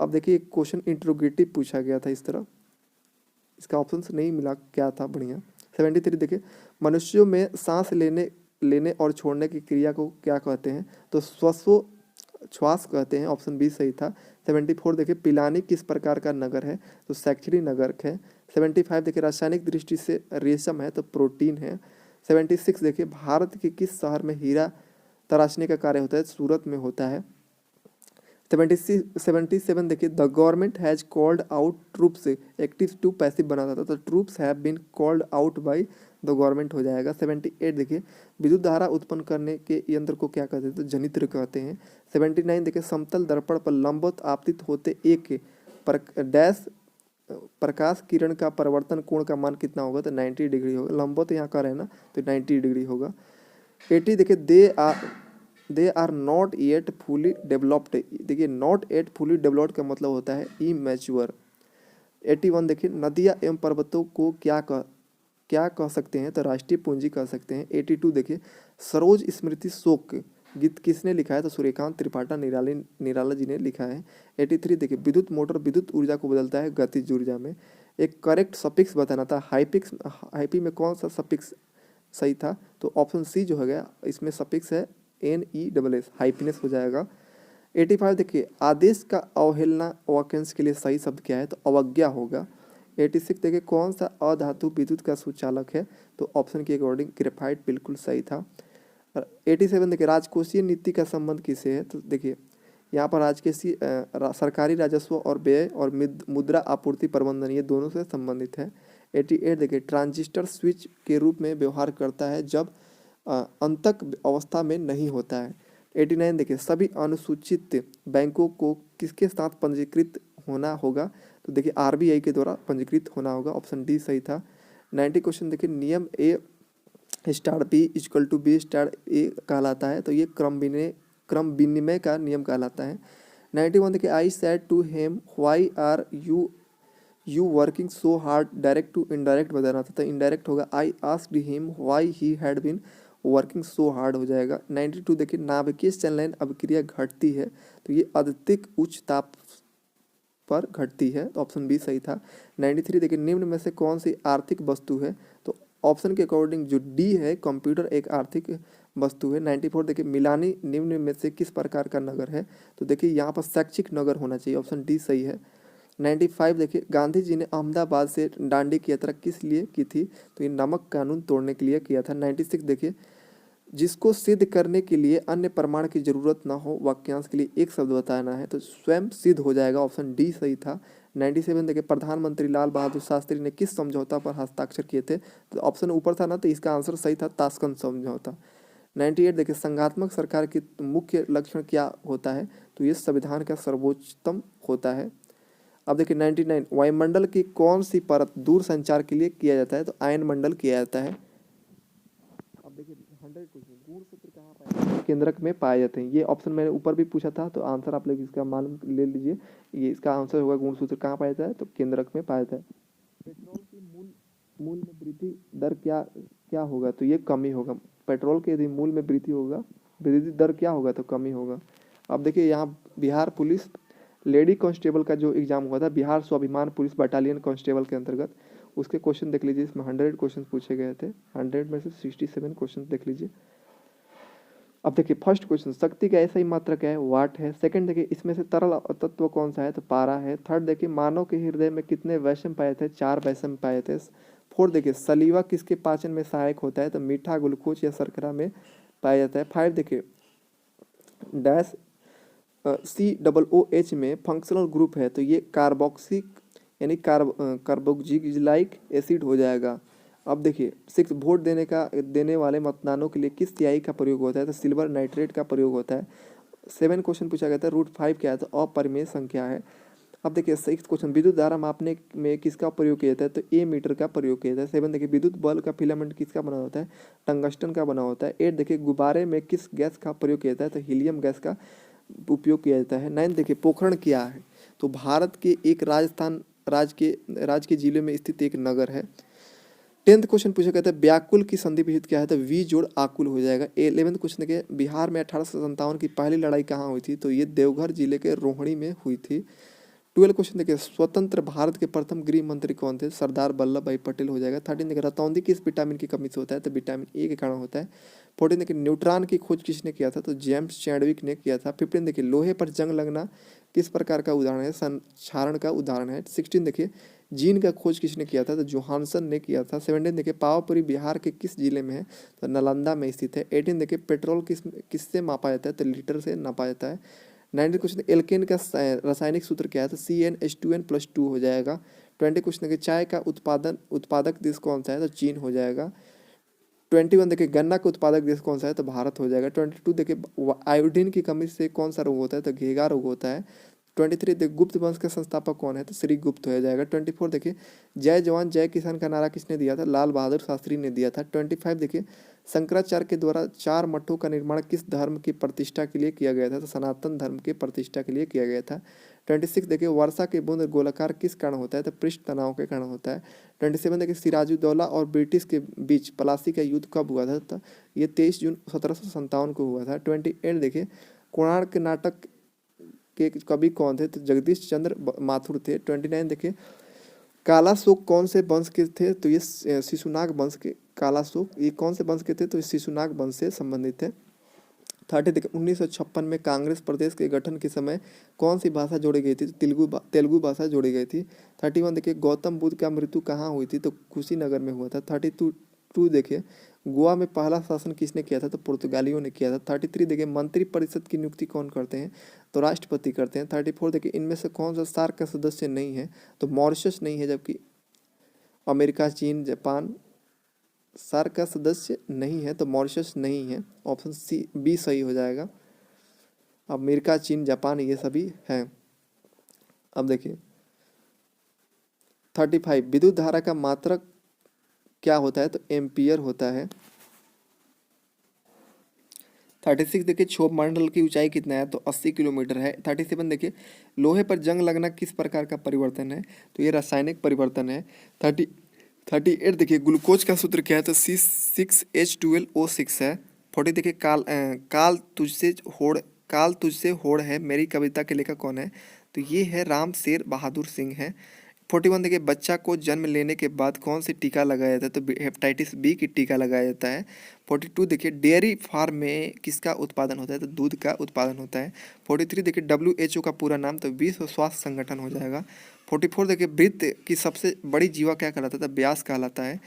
अब देखिए, एक क्वेश्चन इंट्रोगेटिव पूछा गया था इस तरह, इसका ऑप्शन नहीं मिला, क्या था? बढ़िया। 73 देखिए, मनुष्यों में सांस लेने और छोड़ने की क्रिया को क्या कहते हैं? तो श्वास कहते हैं, ऑप्शन बी सही था। 74 देखिए, पिलानी किस प्रकार का नगर है? तो शैक्षणिक नगर है। 75 देखिए, रासायनिक दृष्टि से रेशम है? तो प्रोटीन है। 76 देखिए, भारत के किस शहर में हीरा तराशने का कार्य होता है? सूरत में होता है। 77 देखिए, the government has called out troops active to passive बना था, तो troops have been called out by the government हो जाएगा। 78 देखिए, विद्युत धारा उत्पन्न करने के यंत्र को क्या कहते हैं? तो जनित्र कहते हैं। 79 देखिए, समतल दर्पण पर लंबवत आपतित होते एक डैश प्रकाश किरण का परिवर्तन कोण का मान कितना होगा? तो 90 डिग्री होगा। लंबवत यहाँ का रहना, तो 90 डिग्री होगा। 80 देखिए, they are not yet fully developed. देखिए, नॉट येट फुली डेवलप्ड का मतलब होता है इमैच्योर। 81 देखिए, नदियाँ एवं पर्वतों को क्या कह सकते हैं? तो राष्ट्रीय पूंजी कह सकते हैं। 82 देखिए, सरोज स्मृति शोक गीत किसने लिखा है? तो सूर्यकांत त्रिपाठी निराला जी ने लिखा है। 83 देखिए, विद्युत मोटर विद्युत ऊर्जा को बदलता है गतिज ऊर्जा में। एक करेक्ट सफिक्स बताना था, हाइपी में कौन सा सफिक्स सही था? तो ऑप्शन सी जो हो गया, इसमें सफिक्स है NESS, हाइपीनेस हो जाएगा। 85 देखिए, आदेश का अवहेलना वाक्यांश के लिए सही शब्द क्या है? तो अवज्ञा होगा। 86 देखिए, कौन सा अधातु विद्युत का सुचालक है? तो ऑप्शन के अकॉर्डिंग ग्रेफाइट बिल्कुल सही था। 87 देखिए, राजकोषीय नीति का संबंध किसे है? तो देखिए यहाँ पर राजकोषीय सरकारी राजस्व और व्यय और मुद्रा आपूर्ति प्रबंधन, ये दोनों से संबंधित है। 88 देखिए, ट्रांजिस्टर स्विच के रूप में व्यवहार करता है जब अंतक अवस्था में नहीं होता है। 89 देखिए, सभी अनुसूचित बैंकों को किसके साथ पंजीकृत होना होगा? तो देखिए RBI के द्वारा पंजीकृत होना होगा, ऑप्शन डी सही था। 90 क्वेश्चन देखिए, नियम a star p equal to b star a कहलाता है। तो ये क्रम विनिमय का नियम कहलाता है। 91 देखिए, I said to him why are you working so hard, direct to indirect बताना था, तो इनडायरेक्ट होगा I asked him why he had been working so hard हो जाएगा। 92 देखिए, नाभिकीय संलयन अभिक्रिया घटती है, तो ये अत्यधिक उच्च ताप पर घटती है, तो ऑप्शन बी सही था। 93 देखिए, निम्न में से कौन सी आर्थिक वस्तु है, तो ऑप्शन के अकॉर्डिंग जो डी है कंप्यूटर एक आर्थिक वस्तु है। 94 देखिए, मिलानी निम्न में से किस प्रकार का नगर है, तो देखिए यहाँ पर शैक्षिक नगर होना चाहिए, ऑप्शन डी सही है। 95 देखिए, गांधी जी ने अहमदाबाद से दांडी की यात्रा किस लिए की थी, तो ये नमक कानून तोड़ने के लिए किया था। 96 देखिए, जिसको सिद्ध करने के लिए अन्य प्रमाण की जरूरत ना हो, वाक्यांश के लिए एक शब्द बताना है, तो स्वयं सिद्ध हो जाएगा, ऑप्शन डी सही था। 97 देखिए, प्रधानमंत्री लाल बहादुर शास्त्री ने किस समझौता पर हस्ताक्षर किए थे, तो ऑप्शन ऊपर था ना, तो इसका आंसर सही था, ताशकंद समझौता। 98 देखिए, संघात्मक सरकार की मुख्य लक्षण क्या होता है, तो ये संविधान का सर्वोच्चतम होता है। अब देखिए 99, वायुमंडल की कौन सी परत दूर संचार के लिए किया जाता है, तो आयन मंडल किया जाता है। अब देखिए 100 क्वेश्चन, गुणसूत्र कहाँ पाए जाते हैं, केंद्रक में पाए जाते हैं। ये ऑप्शन मैंने ऊपर भी पूछा था, तो आंसर आप लोग इसका मालूम ले लीजिए। ये इसका आंसर होगा, गुणसूत्र कहाँ पाया जाता है, तो केंद्रक में पाया जाता है। पेट्रोल की मूल में वृद्धि दर क्या क्या होगा, तो ये कमी होगा। पेट्रोल के यदि मूल में वृद्धि होगा, वृद्धि दर क्या होगा, तो कमी होगा। अब देखिए यहाँ बिहार पुलिस लेडी कांस्टेबल का जो एग्जाम हुआ था, बिहार स्वाभिमान पुलिस बटालियन कांस्टेबल के अंतर्गत, उसके क्वेश्चन देख लीजिए। इसमें 100 क्वेश्चन पूछे गए थे, 100 में से 67 क्वेश्चन देख लीजिए। अब देखिए फर्स्ट क्वेश्चन, शक्ति का ऐसा ही मात्रक है, वाट है। सेकंड देखिए, इसमें से तरल तत्व कौन सा है, तो पारा है। थर्ड देखिए, मानव के हृदय में कितने वैषम पाए थे, 4 वैषम पाए थे। फोर्थ देखिए, सलीवा किसके पाचन में सहायक होता है, तो मीठा, ग्लूकोज या शर्करा में पाया जाता है। 5 देखिए, डैश COOH में फंक्शनल ग्रुप है, तो ये कार्बोक्सिक यानी कार्बोक्सिलाइक एसिड हो जाएगा। अब देखिए 6, वोट देने वाले मतदानों के लिए किस स्याही का प्रयोग होता है, तो सिल्वर नाइट्रेट का प्रयोग होता है। 7 क्वेश्चन पूछा गया था, √5 क्या है, तो अपरिमेय संख्या है। अब देखिए 6 क्वेश्चन, विद्युत धारा मापने में किसका प्रयोग किया जाता है, तो ए मीटर का प्रयोग किया जाता है। 7 देखिए, विद्युत बल्ब का फिलामेंट किसका बना होता है, टंगस्टन का बना होता है। 8 देखिए, गुब्बारे में किस गैस का प्रयोग किया जाता है, तो हीलियम गैस का उपयोग किया जाता है। 9 देखिए, पोखरण क्या है, तो भारत के एक राजस्थान राज्य के जिले में स्थित एक नगर है। 10th क्वेश्चन पूछा गया था, व्याकुल की संधि विहित क्या है, तो वी जोड़ आकुल हो जाएगा। 11th क्वेश्चन के, बिहार में 1857 की पहली लड़ाई कहाँ हुई थी, तो ये देवघर जिले के रोहिणी में हुई थी। 12 क्वेश्चन देखिए, स्वतंत्र भारत के प्रथम गृह मंत्री कौन थे, सरदार वल्लभ भाई पटेल हो जाएगा। 13 देखिए, रतौंधी किस विटामिन की कमी से होता है, तो विटामिन ए के कारण होता है। 14 देखिए, न्यूट्रॉन की खोज किसने किया था, तो जेम्स चैडविक ने किया था। 15 देखिए, लोहे पर जंग लगना किस प्रकार का उदाहरण है, संक्षारण का उदाहरण है। 16 देखिए, जीन का खोज किसने किया था, तो जोहानसन ने किया था। 17 देखिए, पावापुरी बिहार के किस जिले में है, तो नालंदा में स्थित है। 18 देखिए, पेट्रोल किससे मापा जाता है, तो लीटर से नापा जाता है। 19 क्वेश्चन, एल्केन का रासायनिक सूत्र क्या है, तो CnH2n+2 हो जाएगा। 20 क्वेश्चन देखिए, चाय का उत्पादक देश कौन सा है, तो चीन हो जाएगा। 21 देखिए, गन्ना का उत्पादक देश कौन सा है, तो भारत हो जाएगा। 22 देखिए, आयोडीन की कमी से कौन सा रोग होता है, तो घेगा रोग होता है। 23 देखिए, गुप्त वंश के संस्थापक कौन है, तो श्री गुप्त हो जाएगा। 24 देखिए, जय जवान जय किसान का नारा किसने दिया था, लाल बहादुर शास्त्री ने दिया था। 25 देखिए, शंकराचार्य के द्वारा 4 मठों का निर्माण किस धर्म की प्रतिष्ठा के लिए किया गया था, तो सनातन धर्म की प्रतिष्ठा के लिए किया गया था। 26 देखिए, वर्षा के बूंद गोलाकार किस कारण होता है, तो पृष्ठ तनाव के कारण होता है। 27 देखिए, सिराजुद्दौला और ब्रिटिश के बीच प्लासी का युद्ध कब हुआ था, तो ये 23 जून 1757 को हुआ था। 28 देखिए, कोणार्क नाटक के कवि कौन थे, तो जगदीश चंद्र माथुर थे। 29 देखिए, काला शोक कौन से वंश के थे, तो ये शिशुनाग वंश के, काला शोक ये कौन से वंश के थे, तो ये शिशुनाग वंश से संबंधित है। 30 देखिए, 1956 में कांग्रेस प्रदेश के गठन के समय कौन सी भाषा जोड़ी गई थी, तो तेलुगु भाषा जोड़ी गई थी। 31 देखिए, गौतम बुद्ध का मृत्यु कहाँ हुई थी, तो कुशीनगर में हुआ था। 32 देखिए, गोवा में पहला शासन किसने किया था, तो पुर्तगालियों ने किया था। 33 देखिए, मंत्री परिषद की नियुक्ति कौन करते हैं, तो राष्ट्रपति करते हैं। 34 देखिए, इनमें से कौन सा सार्क का सदस्य नहीं है, तो मॉरिशस नहीं है, जबकि अमेरिका, चीन, जापान सार्क का सदस्य नहीं है, तो मॉरिशस नहीं है, ऑप्शन बी सही हो जाएगा। अमेरिका, चीन, जापान ये सभी हैं। अब देखिए 35, विद्युत धारा का मात्रक क्या होता है, तो एम्पियर होता है। 36 देखिए क्षोभ मंडल की ऊंचाई कितना है, तो 80 किलोमीटर है। 37 देखिए लोहे पर जंग लगना किस प्रकार का परिवर्तन है, तो ये रासायनिक परिवर्तन है। 38 देखिए ग्लूकोज का सूत्र क्या है, तो C6H12O6 है। 40 देखिए काल तुझसे होड़ है मेरी कविता के लेखक कौन है, तो ये है राम शेर बहादुर सिंह है। 41 देखिए बच्चा को जन्म लेने के बाद कौन सी टीका लगाया जाता है, तो हेपेटाइटिस बी की टीका लगाया जाता है। 42 देखिए डेयरी फार्म में किसका उत्पादन होता है, तो दूध का उत्पादन होता है। 43 देखिए WHO का पूरा नाम, तो विश्व स्वास्थ्य संगठन हो जाएगा। 44 देखिए वृत्त की सबसे बड़ी जीवा क्या कहलाता है, तो व्यास कहलाता है।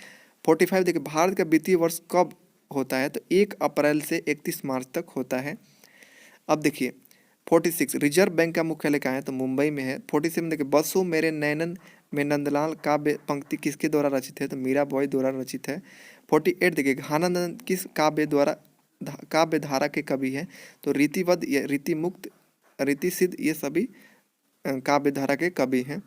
45 देखिए भारत का वित्तीय वर्ष कब होता है, तो 1 अप्रैल से 31 मार्च तक होता है। अब देखिए 46 रिजर्व बैंक का मुख्यालय कहाँ है, तो मुंबई में है। 47 देखिए बसो मेरे नैनन में नंदलाल काव्य पंक्ति किसके द्वारा रचित है, तो मीराबाई द्वारा रचित है। 48 देखिए घानानंद किस काव्य धारा के कवि है, तो रीतिवद या रीतिमुक्त रीतिसिद्ध ये सभी काव्य धारा के कवि हैं।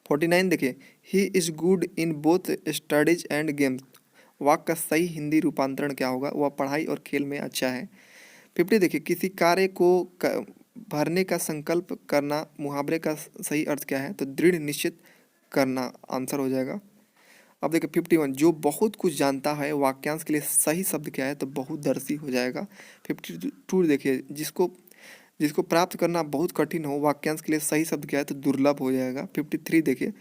49 देखिए he is good in both studies and games, वाक्य का सही हिंदी रूपांतरण क्या होगा, वह पढ़ाई और खेल में अच्छा है। 50 देखिए किसी कार्य को भरने का संकल्प करना, मुहावरे का सही अर्थ क्या है, तो दृढ़ निश्चित करना आंसर हो जाएगा। अब देखिए 51 जो बहुत कुछ जानता है, वाक्यांश के लिए सही शब्द क्या है, तो बहुदर्शी हो जाएगा। 52 देखिए जिसको प्राप्त करना बहुत कठिन हो, वाक्यांश के लिए सही शब्द क्या है, तो दुर्लभ हो जाएगा। 53 देखिए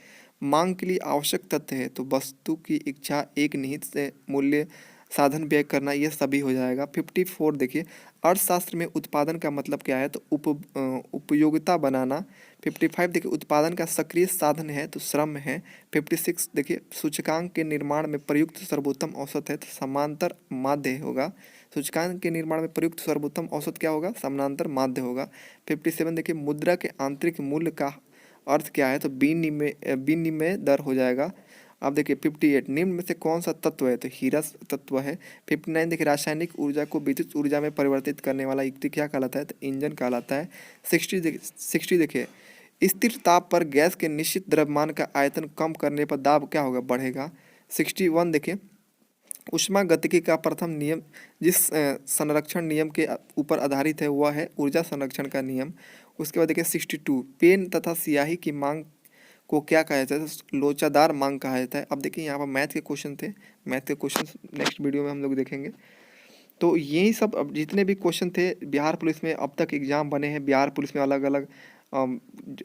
मांग के लिए आवश्यक तथ्य है, तो वस्तु की इच्छा, एक निहित से मूल्य, साधन व्यय करना, ये सभी हो जाएगा। 54 देखिए अर्थशास्त्र में उत्पादन का मतलब क्या है, तो उपयोगिता बनाना। 55 देखिए उत्पादन का सक्रिय साधन है, तो श्रम है। 56 देखिए सूचकांक के निर्माण में प्रयुक्त सर्वोत्तम औसत है, तो समांतर माध्य होगा। सूचकांक के निर्माण में प्रयुक्त सर्वोत्तम औसत क्या होगा, समानांतर माध्य होगा। 57 देखिए मुद्रा के आंतरिक मूल्य का अर्थ क्या है, तो विनिमय दर हो जाएगा। अब देखिए 58 निम्न में से कौन सा तत्व है, तो हीरा तत्व है। 59 देखिए रासायनिक ऊर्जा को विद्युत ऊर्जा में परिवर्तित करने वाला युक्ति क्या कहलाता है, तो इंजन कहलाता है। 60 देखिए स्थिर ताप पर गैस के निश्चित द्रव्यमान का आयतन कम करने पर दाब क्या होगा, बढ़ेगा। 61 देखिए ऊष्मागतिकी का प्रथम नियम जिस संरक्षण नियम के ऊपर आधारित है, वह है ऊर्जा संरक्षण का नियम। उसके बाद देखिए 62 पेन तथा स्याही की मांग को क्या कहा जाता है, तो लोचादार मांग कहा जाता है। अब देखिए यहाँ पर मैथ के क्वेश्चन थे, मैथ के क्वेश्चन नेक्स्ट वीडियो में हम लोग देखेंगे। तो यही सब अब जितने भी क्वेश्चन थे बिहार पुलिस में अब तक एग्जाम बने हैं, बिहार पुलिस में अलग अलग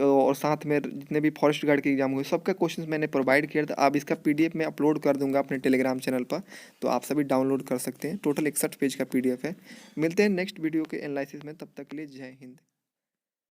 और साथ में जितने भी फॉरेस्ट गार्ड के एग्जाम हुए सबका क्वेश्चंस मैंने प्रोवाइड किया था। अब इसका PDF में अपलोड कर दूंगा अपने टेलीग्राम चैनल पर, तो आप सभी डाउनलोड कर सकते हैं। टोटल 61 पेज का PDF है। मिलते हैं नेक्स्ट वीडियो के एनालिसिस में, तब तक के लिए जय हिंद।